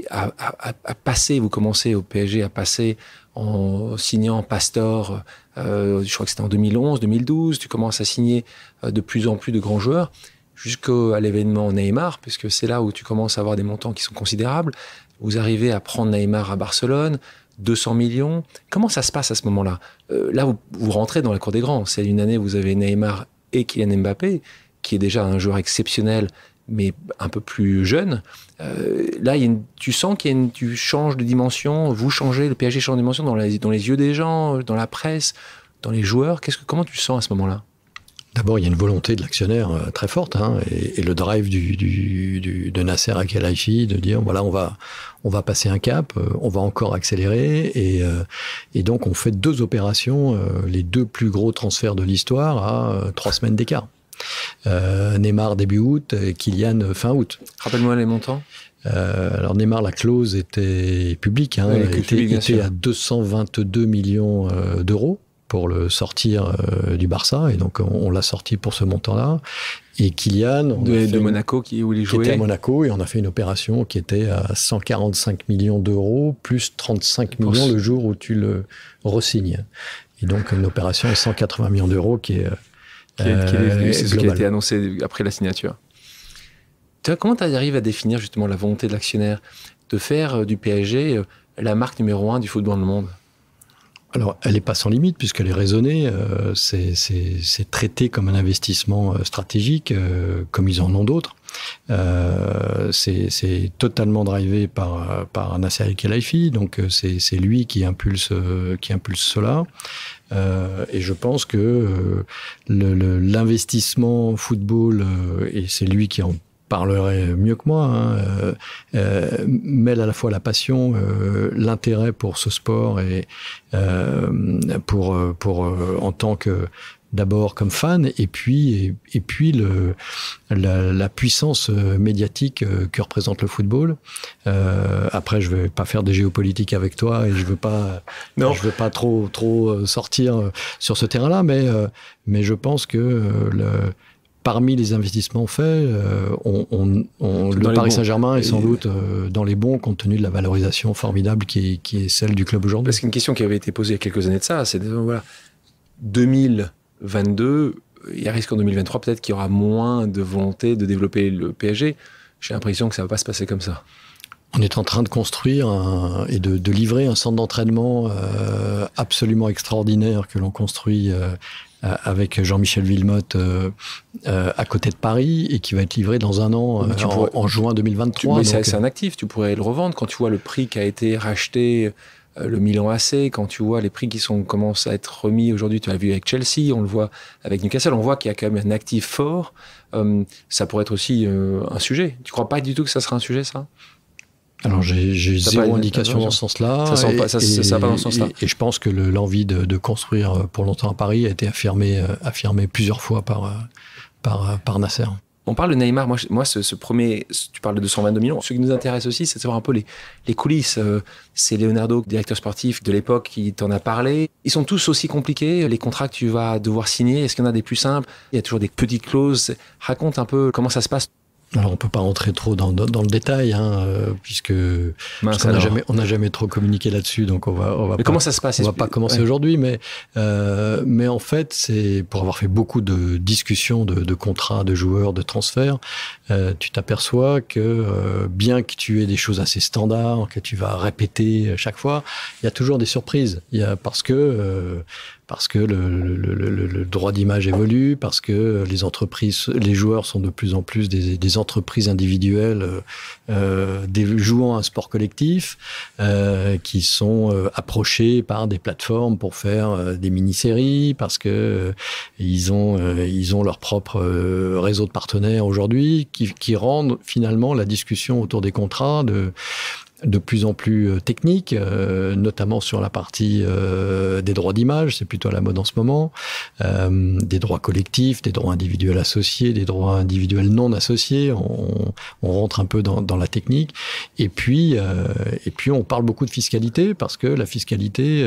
Speaker 2: à passer, vous commencez au PSG à passer en signant Pastore, je crois que c'était en 2011, 2012, tu commences à signer de plus en plus de grands joueurs jusqu'à l'événement Neymar, puisque c'est là où tu commences à avoir des montants qui sont considérables. Vous arrivez à prendre Neymar à Barcelone, 200 millions. Comment ça se passe à ce moment-là? Là, vous rentrez dans la cour des grands. C'est une année où vous avez Neymar et Kylian Mbappé, qui est déjà un joueur exceptionnel, mais un peu plus jeune. Là, tu sens tu changes de dimension, vous changez, le PSG change de dimension dans les yeux des gens, dans la presse, dans les joueurs. Comment tu le sens à ce moment-là?
Speaker 1: D'abord, il y a une volonté de l'actionnaire très forte, et le drive de Nasser Al-Khelaifi de dire voilà, on va passer un cap, on va encore accélérer, et donc on fait 2 opérations, les 2 plus gros transferts de l'histoire à 3 semaines d'écart. Neymar début août, et Kylian fin août.
Speaker 2: Rappelle-moi les montants.
Speaker 1: Alors Neymar, la clause était publique, était à 222 millions d'euros pour le sortir du Barça, et donc on l'a sorti pour ce montant-là. Et Kylian
Speaker 2: de Monaco, où il jouait,
Speaker 1: qui était à Monaco, et on a fait une opération qui était à 145 millions d'euros plus 35 millions le jour où tu le re-signes. Et donc une opération à 180 millions d'euros c'est
Speaker 2: ce qui a été annoncé après la signature. Comment tu arrives à définir justement la volonté de l'actionnaire de faire du PSG la marque numéro 1 du football dans le monde?
Speaker 1: Alors, elle n'est pas sans limite, puisqu'elle est raisonnée. C'est traité comme un investissement stratégique, comme ils en ont d'autres. C'est totalement drivé par Nasser Al-Khelaifi, donc c'est lui qui impulse cela. Et je pense que l'investissement football, et c'est lui qui en parlerait mieux que moi, mêle à la fois la passion, l'intérêt pour ce sport, et en tant que d'abord comme fan, et puis la puissance médiatique que représente le football. Après, je vais pas faire des géopolitiques avec toi, et je veux pas trop sortir sur ce terrain-là, mais je pense que parmi les investissements faits, le Paris Saint-Germain est sans doute dans les bons, compte tenu de la valorisation formidable qui est celle du club aujourd'hui.
Speaker 2: Parce qu'une question qui avait été posée il y a quelques années de ça, c'est voilà, 2022, il y a risque en 2023 peut-être qu'il y aura moins de volonté de développer le PSG. J'ai l'impression que ça ne va pas se passer comme ça.
Speaker 1: On est en train de construire et de livrer un centre d'entraînement absolument extraordinaire que l'on construit avec Jean-Michel Wilmotte à côté de Paris, et qui va être livré dans un an, en juin 2023.
Speaker 2: Mais c'est un actif, tu pourrais le revendre quand tu vois le prix qui a été racheté, le Milan AC, quand tu vois les prix qui commencent à être remis aujourd'hui. Tu l'as vu avec Chelsea, on le voit avec Newcastle, on voit qu'il y a quand même un actif fort. Ça pourrait être aussi un sujet. Tu ne crois pas du tout que ça sera un sujet, ça ?
Speaker 1: Alors j'ai zéro indication dans ce sens-là.
Speaker 2: Ça va pas dans ce sens-là.
Speaker 1: Et je pense que l'envie de construire pour longtemps à Paris a été affirmée plusieurs fois par Nasser.
Speaker 2: On parle de Neymar. Moi, ce premier, tu parles de 222 millions. Ce qui nous intéresse aussi, c'est de savoir un peu les coulisses. C'est Leonardo, directeur sportif de l'époque, qui t'en a parlé. Ils sont tous aussi compliqués, les contrats que tu vas devoir signer. Est-ce qu'il y en a des plus simples? Il y a toujours des petites clauses. Raconte un peu comment ça se passe.
Speaker 1: Alors, on peut pas rentrer trop dans le détail, puisque on n'a jamais trop communiqué là-dessus, donc on va.
Speaker 2: Mais comment ça se passe?
Speaker 1: On va pas commencer aujourd'hui, mais en fait, c'est pour avoir fait beaucoup de discussions de contrats, de joueurs, de transferts, tu t'aperçois que bien que tu aies des choses assez standards que tu vas répéter chaque fois, il y a toujours des surprises. Parce que le droit d'image évolue, parce que les joueurs sont de plus en plus des entreprises individuelles jouant un sport collectif, qui sont approchés par des plateformes pour faire des mini-séries, parce que ils ont leur propre réseau de partenaires aujourd'hui, qui rendent finalement la discussion autour des contrats de plus en plus technique, notamment sur la partie des droits d'image, c'est plutôt à la mode en ce moment, des droits collectifs, des droits individuels associés, des droits individuels non associés, on rentre un peu dans la technique, et puis on parle beaucoup de fiscalité, parce que la fiscalité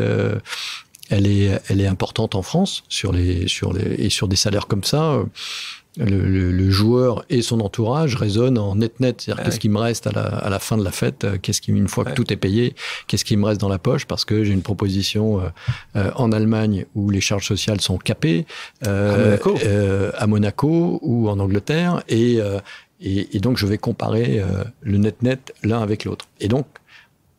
Speaker 1: elle est importante en France sur des salaires comme ça. Le joueur et son entourage raisonnent en net, c'est-à-dire qu'est-ce qui me reste à la fin de la fête, une fois que tout est payé, qu'est-ce qui me reste dans la poche, parce que j'ai une proposition en Allemagne où les charges sociales sont capées, à Monaco ou en Angleterre, et donc je vais comparer le net l'un avec l'autre. Et donc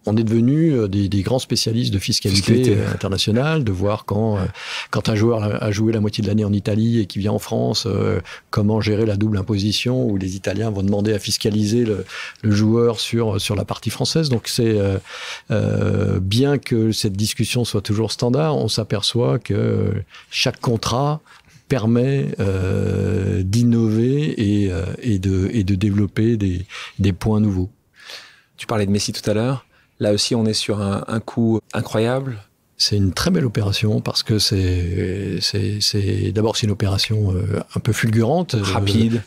Speaker 1: on est devenu des grands spécialistes de fiscalité internationale, de voir quand un joueur a joué la moitié de l'année en Italie et qui vient en France, comment gérer la double imposition, où les Italiens vont demander à fiscaliser le joueur sur la partie française. Donc c'est bien que cette discussion soit toujours standard, on s'aperçoit que chaque contrat permet d'innover et de développer des points nouveaux.
Speaker 2: Tu parlais de Messi tout à l'heure. Là aussi, on est sur un coup incroyable.
Speaker 1: C'est une très belle opération parce que d'abord c'est une opération un peu fulgurante, rapide,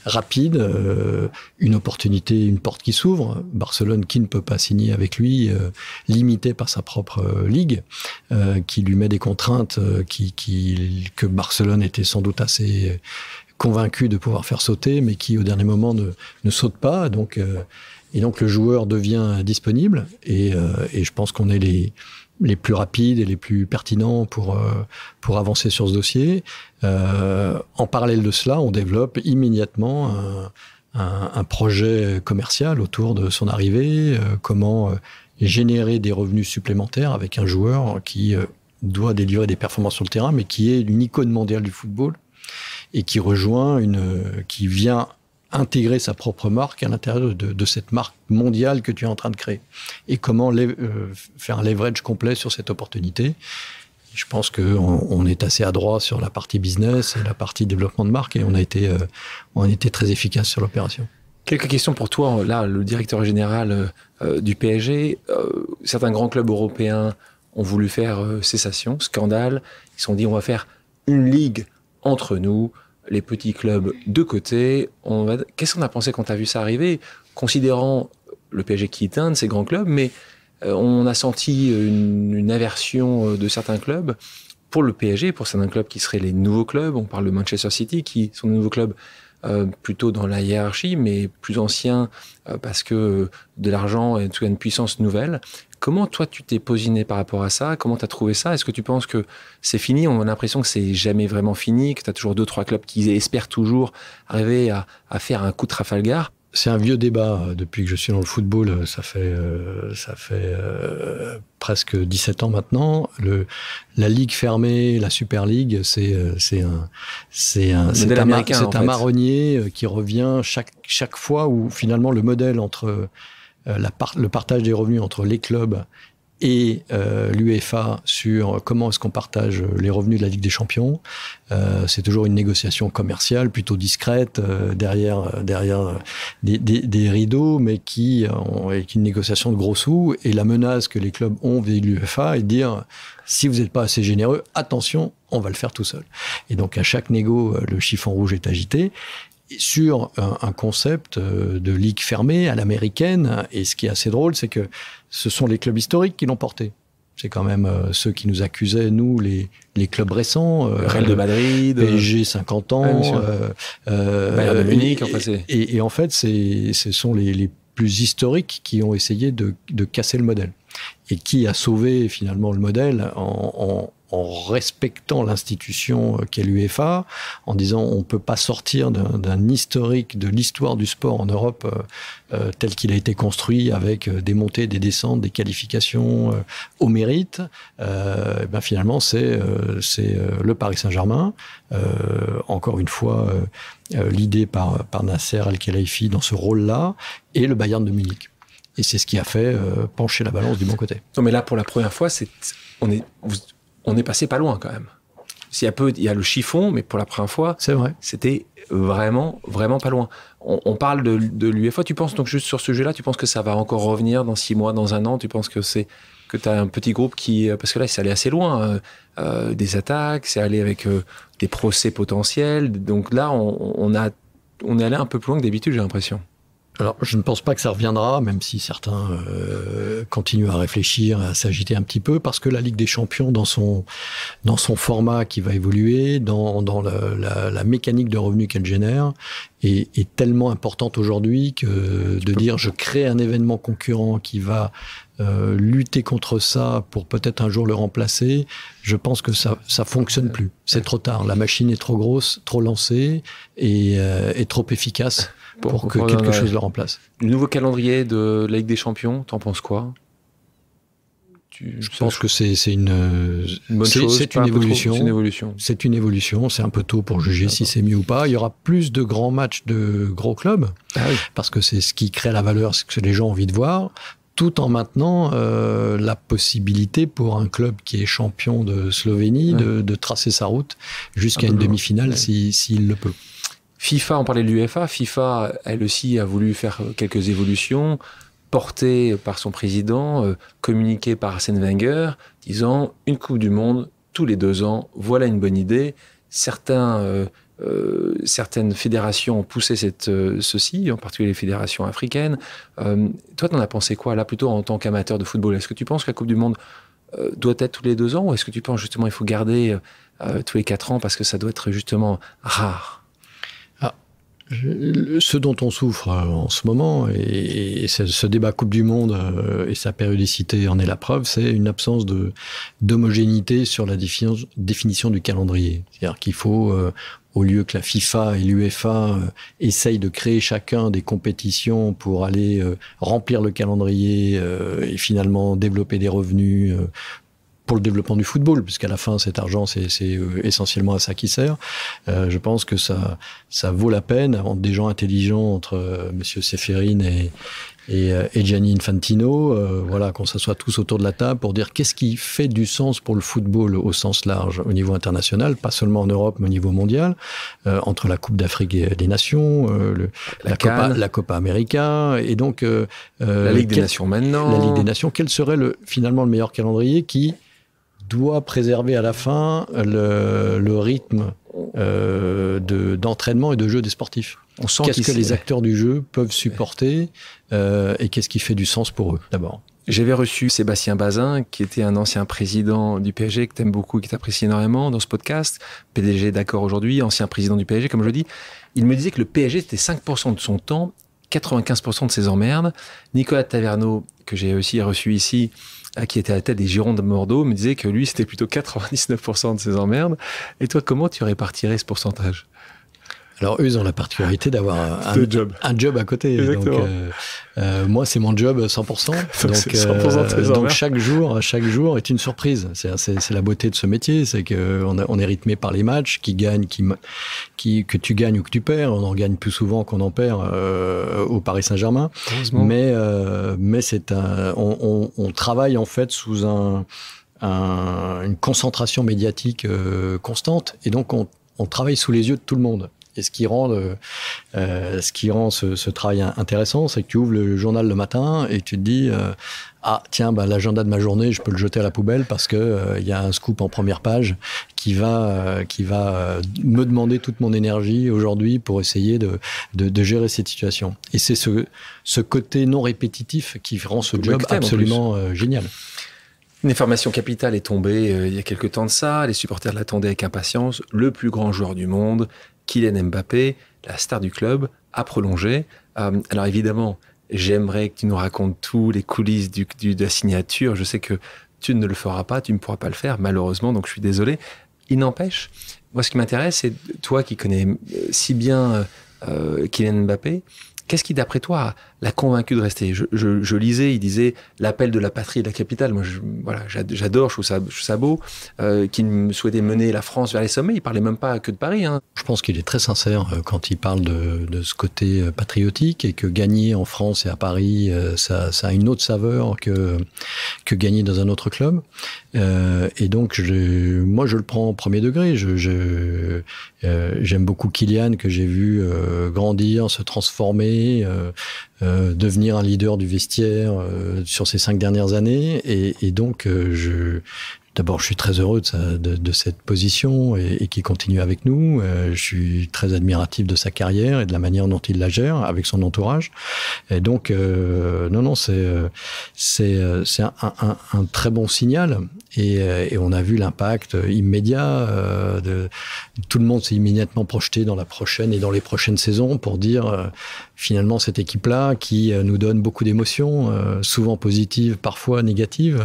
Speaker 1: une opportunité, une porte qui s'ouvre. Barcelone qui ne peut pas signer avec lui, limité par sa propre ligue, qui lui met des contraintes que Barcelone était sans doute assez convaincu de pouvoir faire sauter, mais qui au dernier moment ne saute pas. Donc le joueur devient disponible et je pense qu'on est les plus rapides et les plus pertinents pour avancer sur ce dossier. En parallèle de cela, on développe immédiatement un projet commercial autour de son arrivée, comment générer des revenus supplémentaires avec un joueur qui doit délivrer des performances sur le terrain, mais qui est une icône mondiale du football et qui qui vient intégrer sa propre marque à l'intérieur de cette marque mondiale que tu es en train de créer. Et comment faire un leverage complet sur cette opportunité. Je pense qu'on est assez adroit sur la partie business et la partie développement de marque et on a été très efficace sur l'opération.
Speaker 2: Quelques questions pour toi. Là, le directeur général du PSG, certains grands clubs européens ont voulu faire cessation, scandale. Ils se sont dit on va faire une ligue entre nous, les petits clubs de côté. Qu'est-ce qu'on a pensé quand tu as vu ça arriver, considérant le PSG qui est un de ces grands clubs, mais on a senti une aversion de certains clubs pour le PSG, pour certains clubs qui seraient les nouveaux clubs. On parle de Manchester City, qui sont des nouveaux clubs plutôt dans la hiérarchie, mais plus anciens parce que de l'argent et en tout cas une puissance nouvelle. Comment toi tu t'es positionné par rapport à ça? Comment tu as trouvé ça? Est-ce que tu penses que c'est fini? On a l'impression que c'est jamais vraiment fini, que tu as toujours 2-3 clubs qui espèrent toujours arriver à faire un coup de Trafalgar.
Speaker 1: C'est un vieux débat depuis que je suis dans le football. Ça fait presque 17 ans maintenant. La ligue fermée, la Super League, c'est un marronnier qui revient chaque fois où finalement le modèle entre le partage des revenus entre les clubs et l'UEFA sur comment est-ce qu'on partage les revenus de la Ligue des Champions. C'est toujours une négociation commerciale plutôt discrète derrière des rideaux, mais qui est une négociation de gros sous. Et la menace que les clubs ont vis-à-vis de l'UEFA est de dire si vous n'êtes pas assez généreux, attention, on va le faire tout seul. Et donc à chaque négo, le chiffon rouge est agité sur un concept de ligue fermée à l'américaine. Et ce qui est assez drôle, c'est que ce sont les clubs historiques qui l'ont porté. C'est quand même ceux qui nous accusaient, nous, les clubs récents.
Speaker 2: Real de Madrid.
Speaker 1: PSG, 50 ans.
Speaker 2: Bayern de Munich.
Speaker 1: Et en fait, ce sont les plus historiques qui ont essayé de casser le modèle. Et qui a sauvé finalement le modèle en respectant l'institution qu'est l'UEFA, en disant on ne peut pas sortir d'un historique de l'histoire du sport en Europe tel qu'il a été construit avec des montées, des descentes, des qualifications au mérite. Finalement, c'est le Paris Saint-Germain, encore une fois l'idée par Nasser Al-Khelaifi dans ce rôle-là, et le Bayern de Munich. Et c'est ce qui a fait pencher la balance du bon côté.
Speaker 2: Non, mais là, pour la première fois, on est passé pas loin quand même. Il y a le chiffon, mais pour la première fois,
Speaker 1: c'est vrai.
Speaker 2: C'était vraiment, vraiment pas loin. On parle de l'UEFA. Tu penses donc juste sur ce sujet-là, tu penses que ça va encore revenir dans 6 mois, dans 1 an? Tu penses que tu as un petit groupe qui... Parce que là, c'est allé assez loin. Des attaques, c'est allé avec des procès potentiels. Donc là, on est allé un peu plus loin que d'habitude, j'ai l'impression.
Speaker 1: Alors, je ne pense pas que ça reviendra, même si certains continuent à réfléchir, à s'agiter un petit peu, parce que la Ligue des Champions, dans son format qui va évoluer, dans la mécanique de revenus qu'elle génère, est tellement importante aujourd'hui que de dire je crée un événement concurrent qui va lutter contre ça pour peut-être un jour le remplacer, je pense que ça fonctionne plus. C'est trop tard. La machine est trop grosse, trop lancée et trop efficace pour que quelque chose le remplace.
Speaker 2: Le nouveau calendrier de la Ligue des Champions, t'en penses quoi?
Speaker 1: Je pense que c'est une
Speaker 2: bonne chose.
Speaker 1: C'est une évolution.
Speaker 2: C'est une évolution.
Speaker 1: C'est une évolution. C'est un peu tôt pour juger si c'est mieux ou pas. Il y aura plus de grands matchs de gros clubs parce que c'est ce qui crée la valeur, c'est que les gens ont envie de voir, tout en maintenant la possibilité pour un club qui est champion de Slovénie de tracer sa route jusqu'à une demi-finale s'il le peut.
Speaker 2: FIFA, on parlait de l'UEFA. FIFA, elle aussi, a voulu faire quelques évolutions, portée par son président, communiquée par Arsène Wenger, disant une Coupe du Monde tous les 2 ans, voilà une bonne idée. Certaines fédérations ont poussé ceci, en particulier les fédérations africaines. Toi, t'en as pensé quoi, là, plutôt en tant qu'amateur de football? Est-ce que tu penses que la Coupe du Monde doit être tous les 2 ans, ou est-ce que tu penses justement il faut garder tous les 4 ans parce que ça doit être justement rare?
Speaker 1: Ce dont on souffre en ce moment, et ce débat Coupe du Monde et sa périodicité en est la preuve, c'est une absence d'homogénéité sur la définition du calendrier. C'est-à-dire qu'il faut, au lieu que la FIFA et l'UEFA essayent de créer chacun des compétitions pour aller remplir le calendrier et finalement développer des revenus pour le développement du football, puisqu'à la fin, cet argent, c'est essentiellement à ça qui sert. Je pense que ça vaut la peine, entre des gens intelligents, entre Monsieur Ceferin et Gianni Infantino, qu'on s'assoit tous autour de la table pour dire qu'est-ce qui fait du sens pour le football au sens large, au niveau international, pas seulement en Europe, mais au niveau mondial, entre la Coupe d'Afrique des Nations, la Copa América, et donc
Speaker 2: la Ligue des Nations maintenant.
Speaker 1: La Ligue des Nations, quel serait finalement le meilleur calendrier qui doit préserver à la fin le rythme d'entraînement et de jeu des sportifs. Qu'est-ce que les acteurs du jeu peuvent supporter et qu'est-ce qui fait du sens pour eux, d'abord?
Speaker 2: J'avais reçu Sébastien Bazin, qui était un ancien président du PSG, que tu aimes beaucoup, qui t'apprécie énormément dans ce podcast. PDG d'accord aujourd'hui, ancien président du PSG, comme je le dis. Il me disait que le PSG, c'était 5% de son temps, 95% de ses emmerdes. Nicolas Taverneau, que j'ai aussi reçu ici, qui était à la tête des Girondins de Bordeaux, me disait que lui, c'était plutôt 99% de ses emmerdes. Et toi, comment tu répartirais ce pourcentage?
Speaker 1: Alors, eux, ils ont la particularité d'avoir un job à côté.
Speaker 2: Exactement.
Speaker 1: Donc, moi, c'est mon job 100%. Donc, chaque jour est une surprise. C'est la beauté de ce métier. C'est qu'on est rythmé par les matchs, que tu gagnes ou que tu perds. On en gagne plus souvent qu'on en perd au Paris Saint-Germain. Mais on travaille en fait sous une concentration médiatique constante. Et donc, on travaille sous les yeux de tout le monde. Et ce qui rend ce travail intéressant, c'est que tu ouvres le journal le matin et tu te dis l'agenda de ma journée, je peux le jeter à la poubelle parce que y a un scoop en première page qui va me demander toute mon énergie aujourd'hui pour essayer de gérer cette situation. Et c'est ce côté non répétitif qui rend ce job absolument génial.
Speaker 2: Une information capitale est tombée il y a quelques temps de ça. Les supporters l'attendaient avec impatience. Le plus grand joueur du monde, Kylian Mbappé, la star du club, a prolongé. Alors évidemment, j'aimerais que tu nous racontes tous les coulisses de la signature. Je sais que tu ne le feras pas, tu ne pourras pas le faire, malheureusement, donc je suis désolé. Il n'empêche, moi ce qui m'intéresse, c'est toi qui connais si bien Kylian Mbappé, qu'est-ce qui, d'après toi, l'a convaincu de rester? Je lisais, il disait l'appel de la patrie et de la capitale. Moi, j'adore, je trouve ça beau. Qu'il souhaitait mener la France vers les sommets. Il parlait même pas que de Paris. Hein.
Speaker 1: Je pense qu'il est très sincère quand il parle de ce côté patriotique et que gagner en France et à Paris, ça a une autre saveur que gagner dans un autre club. Et donc, moi, je le prends au premier degré. J'aime beaucoup Kylian, que j'ai vu grandir, se transformer, devenir un leader du vestiaire sur ces 5 dernières années. Et donc, d'abord, je suis très heureux de cette position et qu'il continue avec nous. Je suis très admiratif de sa carrière et de la manière dont il la gère avec son entourage. Et donc, c'est un très bon signal. Et on a vu l'impact immédiat. Tout le monde s'est immédiatement projeté dans la prochaine et dans les prochaines saisons pour dire finalement cette équipe-là qui nous donne beaucoup d'émotions, souvent positives, parfois négatives.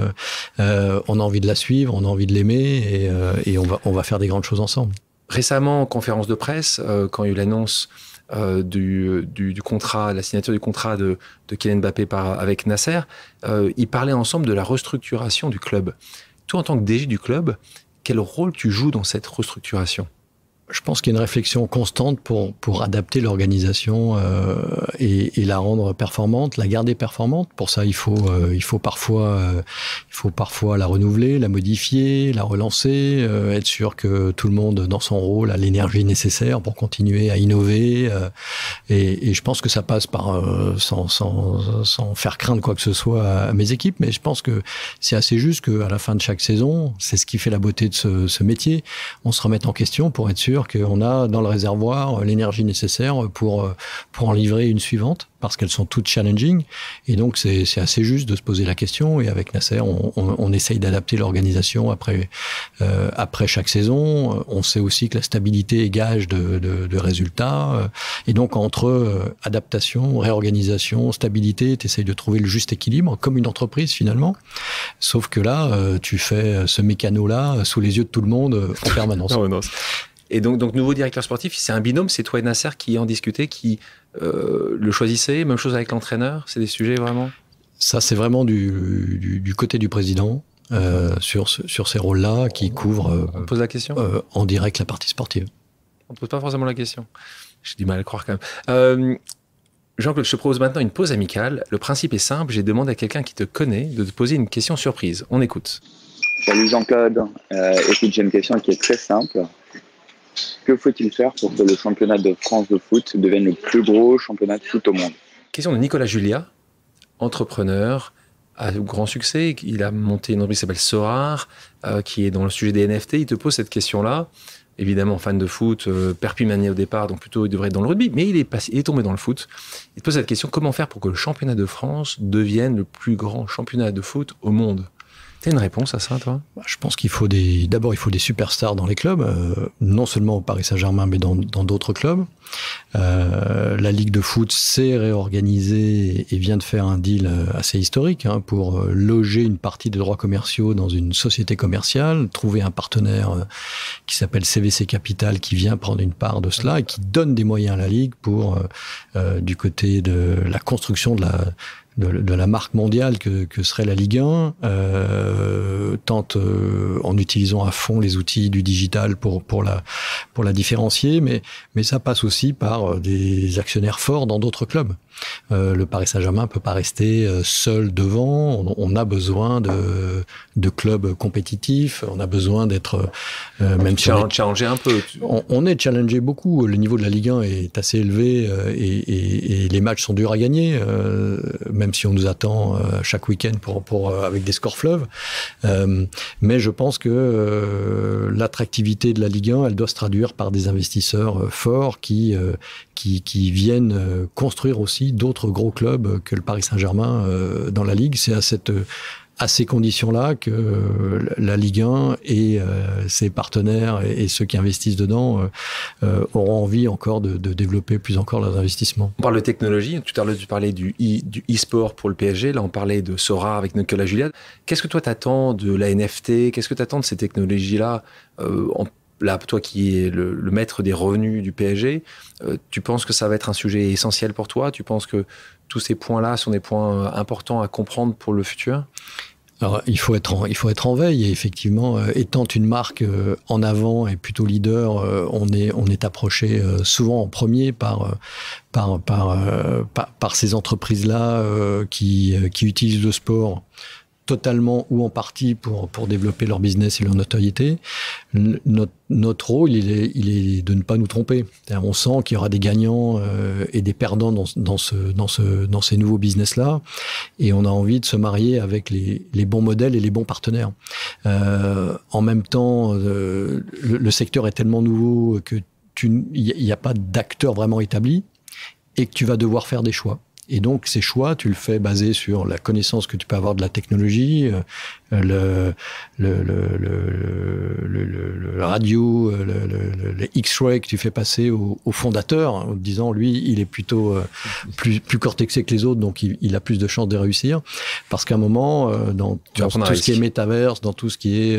Speaker 1: On a envie de la suivre, on a envie de l'aimer et on va faire des grandes choses ensemble.
Speaker 2: Récemment, en conférence de presse, quand il y a eu l'annonce du contrat, la signature du contrat de Kylian Mbappé avec Nasser, ils parlaient ensemble de la restructuration du club. Toi, en tant que DG du club, quel rôle tu joues dans cette restructuration ?
Speaker 1: Je pense qu'il y a une réflexion constante pour adapter l'organisation et la rendre performante, la garder performante. Pour ça, il faut parfois la renouveler, la modifier, la relancer, être sûr que tout le monde dans son rôle a l'énergie nécessaire pour continuer à innover. Et je pense que ça passe par sans faire craindre quoi que ce soit à mes équipes. Mais je pense que c'est assez juste qu'à la fin de chaque saison, c'est ce qui fait la beauté de ce métier. On se remette en question pour être sûr qu'on a dans le réservoir l'énergie nécessaire pour en livrer une suivante, parce qu'elles sont toutes challenging. Et donc, c'est assez juste de se poser la question. Et avec Nasser, on essaye d'adapter l'organisation après chaque saison. On sait aussi que la stabilité est gage de résultats. Et donc, entre adaptation, réorganisation, stabilité, tu essayes de trouver le juste équilibre, comme une entreprise finalement. Sauf que là, tu fais ce mécano-là sous les yeux de tout le monde en permanence.
Speaker 2: Et donc, nouveau directeur sportif, c'est un binôme, c'est toi et Nasser qui en discutez, qui le choisissez. Même chose avec l'entraîneur, c'est des sujets vraiment ?
Speaker 1: Ça, c'est vraiment du côté du président, sur ces rôles-là, qui couvrent
Speaker 2: on pose la question
Speaker 1: en direct la partie sportive.
Speaker 2: On ne pose pas forcément la question. J'ai du mal à le croire quand même. Jean-Claude, je te propose maintenant une pause amicale. Le principe est simple, j'ai demandé à quelqu'un qui te connaît de te poser une question surprise. On écoute.
Speaker 3: Salut Jean-Claude, écoute, j'ai une question qui est très simple. Que faut-il faire pour que le championnat de France de foot devienne le plus gros championnat de foot au monde ?
Speaker 2: Question de Nicolas Julia, entrepreneur à grand succès. Il a monté une entreprise qui s'appelle Sorar, qui est dans le sujet des NFT. Il te pose cette question-là. Évidemment, fan de foot, perpignan au départ, donc plutôt il devrait être dans le rugby, mais il est tombé dans le foot. Il te pose cette question, comment faire pour que le championnat de France devienne le plus grand championnat de foot au monde ? T'as une réponse à ça, toi ?
Speaker 1: Je pense qu'il faut des superstars dans les clubs, non seulement au Paris Saint-Germain, mais dans d'autres clubs. La Ligue de foot s'est réorganisée et vient de faire un deal assez historique pour loger une partie des droits commerciaux dans une société commerciale, trouver un partenaire qui s'appelle CVC Capital qui vient prendre une part de cela et qui donne des moyens à la Ligue pour, du côté de la construction de la marque mondiale que serait la Ligue 1, tente en utilisant à fond les outils du digital pour la différencier, mais ça passe aussi par des actionnaires forts dans d'autres clubs. Le Paris Saint-Germain peut pas rester seul devant. On a besoin de clubs compétitifs. On a besoin d'être même si
Speaker 2: challenger un peu.
Speaker 1: On est challengé beaucoup. Le niveau de la Ligue 1 est assez élevé et les matchs sont durs à gagner, même si on nous attend chaque week-end avec des scores fleuves. Mais je pense que l'attractivité de la Ligue 1, elle doit se traduire par des investisseurs forts qui viennent construire aussi d'autres gros clubs que le Paris Saint-Germain dans la Ligue. C'est à ces conditions-là que la Ligue 1 et ses partenaires et ceux qui investissent dedans auront envie encore de développer plus encore leurs investissements.
Speaker 2: On parle de technologie. Tout à l'heure, tu parlais du e-sport pour le PSG. Là, on parlait de Sora avec Nicolas Julia. Qu'est-ce que toi, t'attends de la NFT ? Qu'est-ce que t'attends de ces technologies-là Là, toi qui es le maître des revenus du PSG, tu penses que ça va être un sujet essentiel pour toi ? Tu penses que tous ces points-là sont des points importants à comprendre pour le futur ?
Speaker 1: Alors, il faut être en veille et effectivement, étant une marque en avant et plutôt leader, on est approché souvent en premier par ces entreprises-là qui utilisent le sport totalement ou en partie pour développer leur business et leur notoriété. Notre rôle, il est de ne pas nous tromper. On sent qu'il y aura des gagnants et des perdants dans ces nouveaux business-là, et on a envie de se marier avec les bons modèles et les bons partenaires. En même temps, le secteur est tellement nouveau que il n'y a pas d'acteur vraiment établi et que tu vas devoir faire des choix. Et donc, ces choix, tu le fais basé sur la connaissance que tu peux avoir de la technologie, le radio, le X-ray que tu fais passer au fondateur, en te disant, lui, il est plutôt plus cortexé que les autres, donc il a plus de chances de réussir. Parce qu'à un moment, dans tout ce qui est métaverse, dans tout ce qui est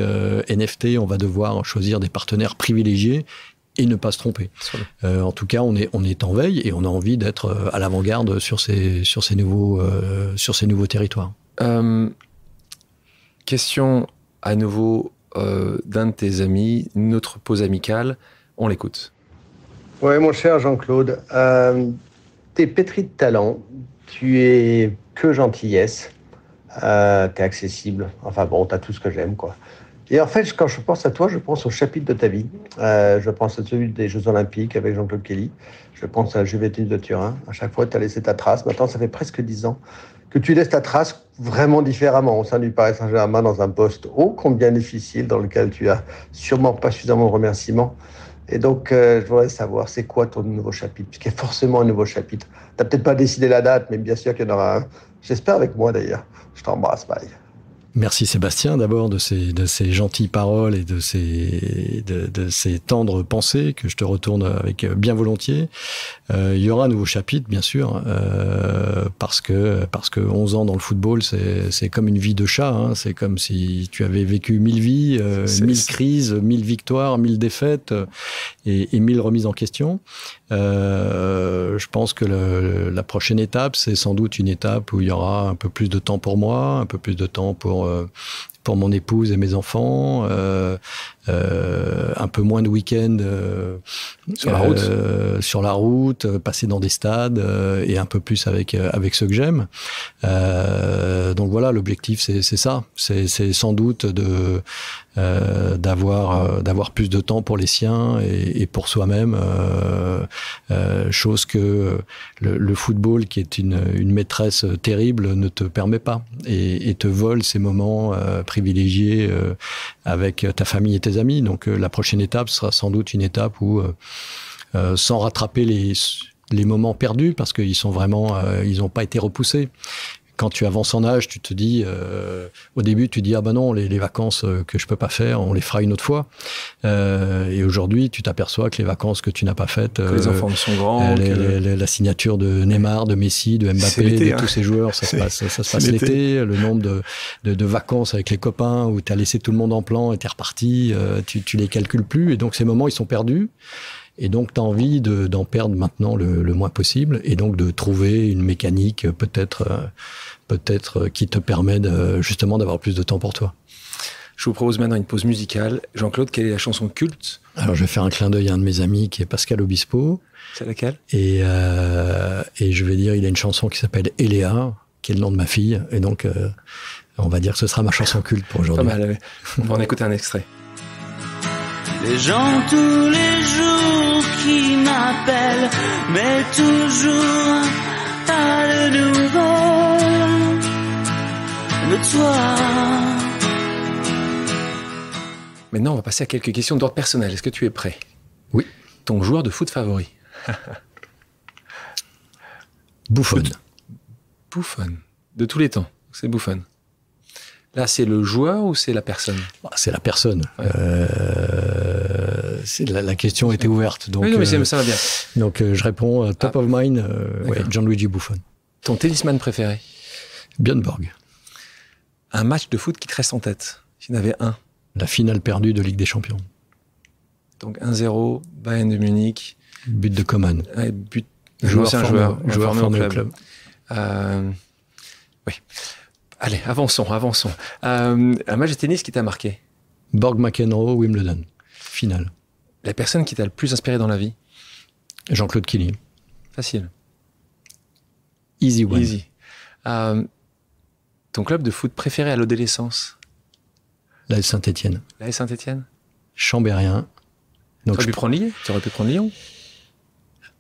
Speaker 1: NFT, on va devoir choisir des partenaires privilégiés et ne pas se tromper. En tout cas, on est en veille et on a envie d'être à l'avant-garde sur ces nouveaux territoires.
Speaker 2: Question à nouveau d'un de tes amis, notre pause amicale, on l'écoute.
Speaker 4: Ouais, mon cher Jean-Claude, t'es pétri de talent, tu es que gentillesse, t'es accessible, enfin bon, t'as tout ce que j'aime, quoi. Et en fait, quand je pense à toi, je pense au chapitre de ta vie. Je pense à celui des Jeux Olympiques avec Jean-Claude Kelly. Je pense à la Juventus de Turin. À chaque fois, tu as laissé ta trace. Maintenant, ça fait presque 10 ans que tu laisses ta trace vraiment différemment au sein du Paris Saint-Germain dans un poste ô combien difficile dans lequel tu as sûrement pas suffisamment de remerciements. Et donc, je voudrais savoir, c'est quoi ton nouveau chapitre? Puisqu'il y a forcément un nouveau chapitre. Tu n'as peut-être pas décidé la date, mais bien sûr qu'il y en aura un. J'espère avec moi, d'ailleurs. Je t'embrasse, bye.
Speaker 1: Merci Sébastien d'abord de ces gentilles paroles et de ces tendres pensées que je te retourne avec bien volontiers. Il y aura un nouveau chapitre bien sûr parce que 11 ans dans le football c'est comme une vie de chat, hein. C'est comme si tu avais vécu 1000 vies, 1000 crises, 1000 victoires, 1000 défaites et 1000 remises en question. Je pense que la prochaine étape, c'est sans doute une étape où il y aura un peu plus de temps pour moi, un peu plus de temps pour mon épouse et mes enfants, un peu moins de week-end sur la route, passer dans des stades et un peu plus avec ceux que j'aime. Donc voilà, l'objectif c'est ça, c'est sans doute d'avoir plus de temps pour les siens et pour soi-même, chose que le football, qui est une maîtresse terrible, ne te permet pas et te vole ces moments privilégiés avec ta famille et tes amis. Donc la prochaine étape sera sans doute une étape où, sans rattraper les moments perdus, parce qu'ils sont vraiment, ils n'ont pas été repoussés. Quand tu avances en âge, tu te dis, au début, tu dis, ah ben non, les vacances que je peux pas faire, on les fera une autre fois. Et aujourd'hui, tu t'aperçois que les vacances que tu n'as pas faites,
Speaker 2: que les enfants sont grands,
Speaker 1: la signature de Neymar, de Messi, de Mbappé, de tous ces joueurs, ça se passe l'été. Le nombre de vacances avec les copains où tu as laissé tout le monde en plan et t'es reparti, tu les calcules plus. Et donc, ces moments, ils sont perdus. Et donc, tu as envie d'en perdre maintenant le moins possible, et donc de trouver une mécanique peut-être qui te permet justement d'avoir plus de temps pour toi.
Speaker 2: Je vous propose maintenant une pause musicale. Jean-Claude, quelle est la chanson culte?
Speaker 1: Alors, je vais faire un clin d'œil à un de mes amis qui est Pascal Obispo.
Speaker 2: C'est laquelle? Et
Speaker 1: je vais dire, il a une chanson qui s'appelle Eléa, qui est le nom de ma fille, et donc on va dire que ce sera ma chanson culte pour aujourd'hui.
Speaker 2: Pas mal, on va en écouter un extrait.
Speaker 5: Les gens tous les jours qui m'appellent, mais toujours pas de nouvelles de toi.
Speaker 2: Maintenant, on va passer à quelques questions d'ordre personnel. Est-ce que tu es prêt?
Speaker 1: Oui.
Speaker 2: Ton joueur de foot favori?
Speaker 1: Buffon.
Speaker 2: Buffon. De tous les temps, c'est Buffon. Là, c'est le joueur ou c'est la personne?
Speaker 1: C'est la personne. Ouais. La question était ouverte. Donc,
Speaker 2: oui, non, mais ça va bien.
Speaker 1: Donc, je réponds top of mind, Gianluigi Buffon.
Speaker 2: Ton tennisman préféré?
Speaker 1: Björn Borg.
Speaker 2: Un match de foot qui te reste en tête? S'il y en avait un.
Speaker 1: La finale perdue de Ligue des Champions.
Speaker 2: Donc 1-0, Bayern de Munich.
Speaker 1: But de Coman.
Speaker 2: Ouais, but.
Speaker 1: Joueur formé au club.
Speaker 2: Oui. Allez, avançons. Un match de tennis qui t'a marqué?
Speaker 1: Borg McEnroe, Wimbledon. Finale.
Speaker 2: La personne qui t'a le plus inspiré dans la vie?
Speaker 1: Jean-Claude Kelly.
Speaker 2: Facile.
Speaker 1: Easy one.
Speaker 2: Easy. Ton club de foot préféré à l'adolescence?
Speaker 1: L'AS Saint-Étienne.
Speaker 2: L'AS Saint-Étienne?
Speaker 1: Chambérien.
Speaker 2: Tu aurais pu prendre Lyon?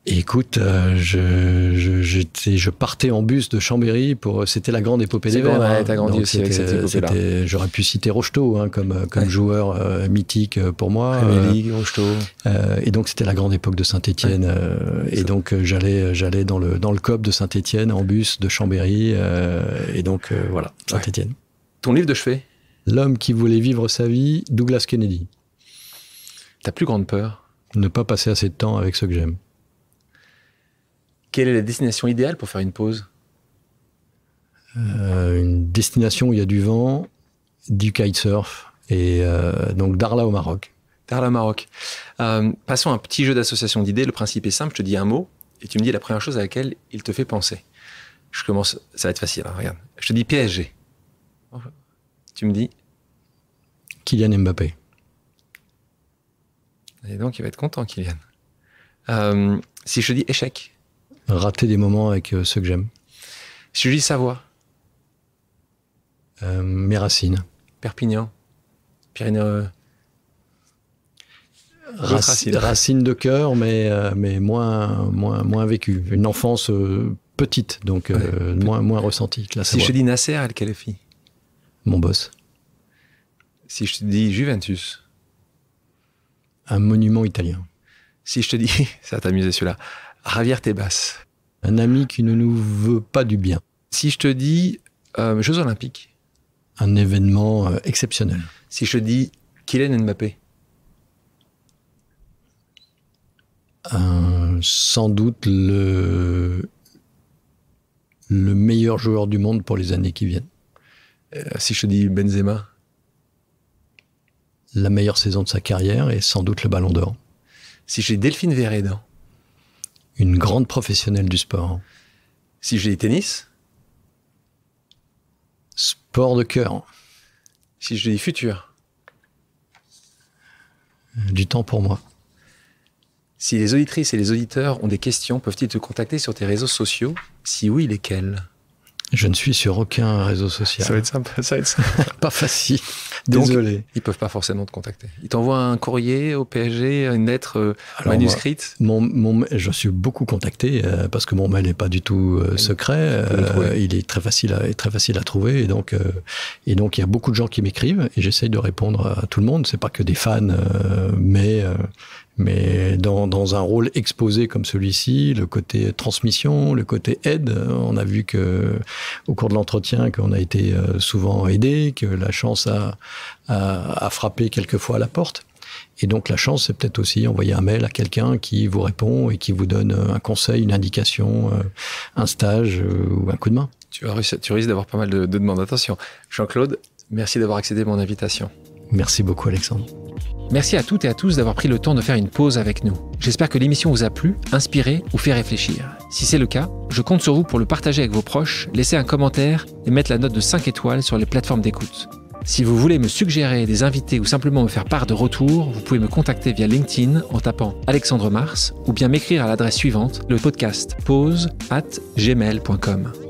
Speaker 1: Écoute, je partais en bus de Chambéry c'était la grande épopée des Verts.
Speaker 2: Ouais, t'as grandi aussi avec cette épopée-là.
Speaker 1: J'aurais pu citer Rocheteau comme joueur mythique pour moi.
Speaker 2: Premier League, Rocheteau.
Speaker 1: Et donc c'était la grande époque de Saint-Étienne. Et donc j'allais dans le COP de Saint-Étienne en bus de Chambéry. Et donc voilà, Saint-Étienne.
Speaker 2: Ton livre de chevet?
Speaker 1: L'homme qui voulait vivre sa vie, Douglas Kennedy.
Speaker 2: Ta plus grande peur?
Speaker 1: Ne pas passer assez de temps avec ceux que j'aime.
Speaker 2: Quelle est la destination idéale pour faire une pause?
Speaker 1: Une destination où il y a du vent, du kitesurf, et donc Darla au Maroc.
Speaker 2: Terre Maroc. Passons à un petit jeu d'association d'idées. Le principe est simple. Je te dis un mot et tu me dis la première chose à laquelle il te fait penser. Je commence. Ça va être facile. Hein, regarde. Je te dis PSG. Tu me dis
Speaker 1: Kylian Mbappé.
Speaker 2: Et donc, il va être content, Kylian. Si je te dis échec.
Speaker 1: Rater des moments avec ceux que j'aime.
Speaker 2: Si je dis Savoie.
Speaker 1: Mes racines.
Speaker 2: Perpignan. Pyrénées.
Speaker 1: Racines de cœur, mais moins vécues. Une enfance petite, donc moins ressentie que la
Speaker 2: Si je te dis Nasser El-Khelaifi.
Speaker 1: Mon boss.
Speaker 2: Si je te dis Juventus.
Speaker 1: Un monument italien.
Speaker 2: Si je te dis, ça va t'amuser celui-là, Javier Tebas.
Speaker 1: Un ami qui ne nous veut pas du bien.
Speaker 2: Si je te dis Jeux Olympiques.
Speaker 1: Un événement exceptionnel.
Speaker 2: Si je te dis Kylian Mbappé.
Speaker 1: Sans doute le meilleur joueur du monde pour les années qui viennent.
Speaker 2: Si je te dis Benzema.
Speaker 1: La meilleure saison de sa carrière et sans doute le Ballon d'Or.
Speaker 2: Si je dis Delphine Vérédan.
Speaker 1: Une grande professionnelle du sport.
Speaker 2: Si je dis tennis.
Speaker 1: Sport de cœur.
Speaker 2: Si je dis futur.
Speaker 1: Du temps pour moi.
Speaker 2: Si les auditrices et les auditeurs ont des questions, peuvent-ils te contacter sur tes réseaux sociaux? Si oui, lesquels?
Speaker 1: Je ne suis sur aucun réseau social.
Speaker 2: Ça va être simple.
Speaker 1: Pas facile. Désolé.
Speaker 2: Donc, ils peuvent pas forcément te contacter. Ils t'envoient un courrier au PSG, une lettre manuscrite?
Speaker 1: Je suis beaucoup contacté parce que mon mail n'est pas du tout secret. Il est très facile à trouver. Et donc, il y a beaucoup de gens qui m'écrivent et j'essaye de répondre à tout le monde. C'est pas que des fans, mais dans un rôle exposé comme celui-ci, le côté transmission, le côté aide, on a vu que au cours de l'entretien qu'on a été souvent aidé, que la chance a frappé quelquefois à la porte. Et donc la chance, c'est peut-être aussi envoyer un mail à quelqu'un qui vous répond et qui vous donne un conseil, une indication, un stage ou un coup de main.
Speaker 2: Tu risques d'avoir pas mal de demandes. Attention. Jean-Claude, merci d'avoir accepté mon invitation.
Speaker 1: Merci beaucoup, Alexandre.
Speaker 2: Merci à toutes et à tous d'avoir pris le temps de faire une pause avec nous. J'espère que l'émission vous a plu, inspiré ou fait réfléchir. Si c'est le cas, je compte sur vous pour le partager avec vos proches, laisser un commentaire et mettre la note de 5 étoiles sur les plateformes d'écoute. Si vous voulez me suggérer des invités ou simplement me faire part de retours, vous pouvez me contacter via LinkedIn en tapant Alexandre Mars ou bien m'écrire à l'adresse suivante, le podcast pause@gmail.com.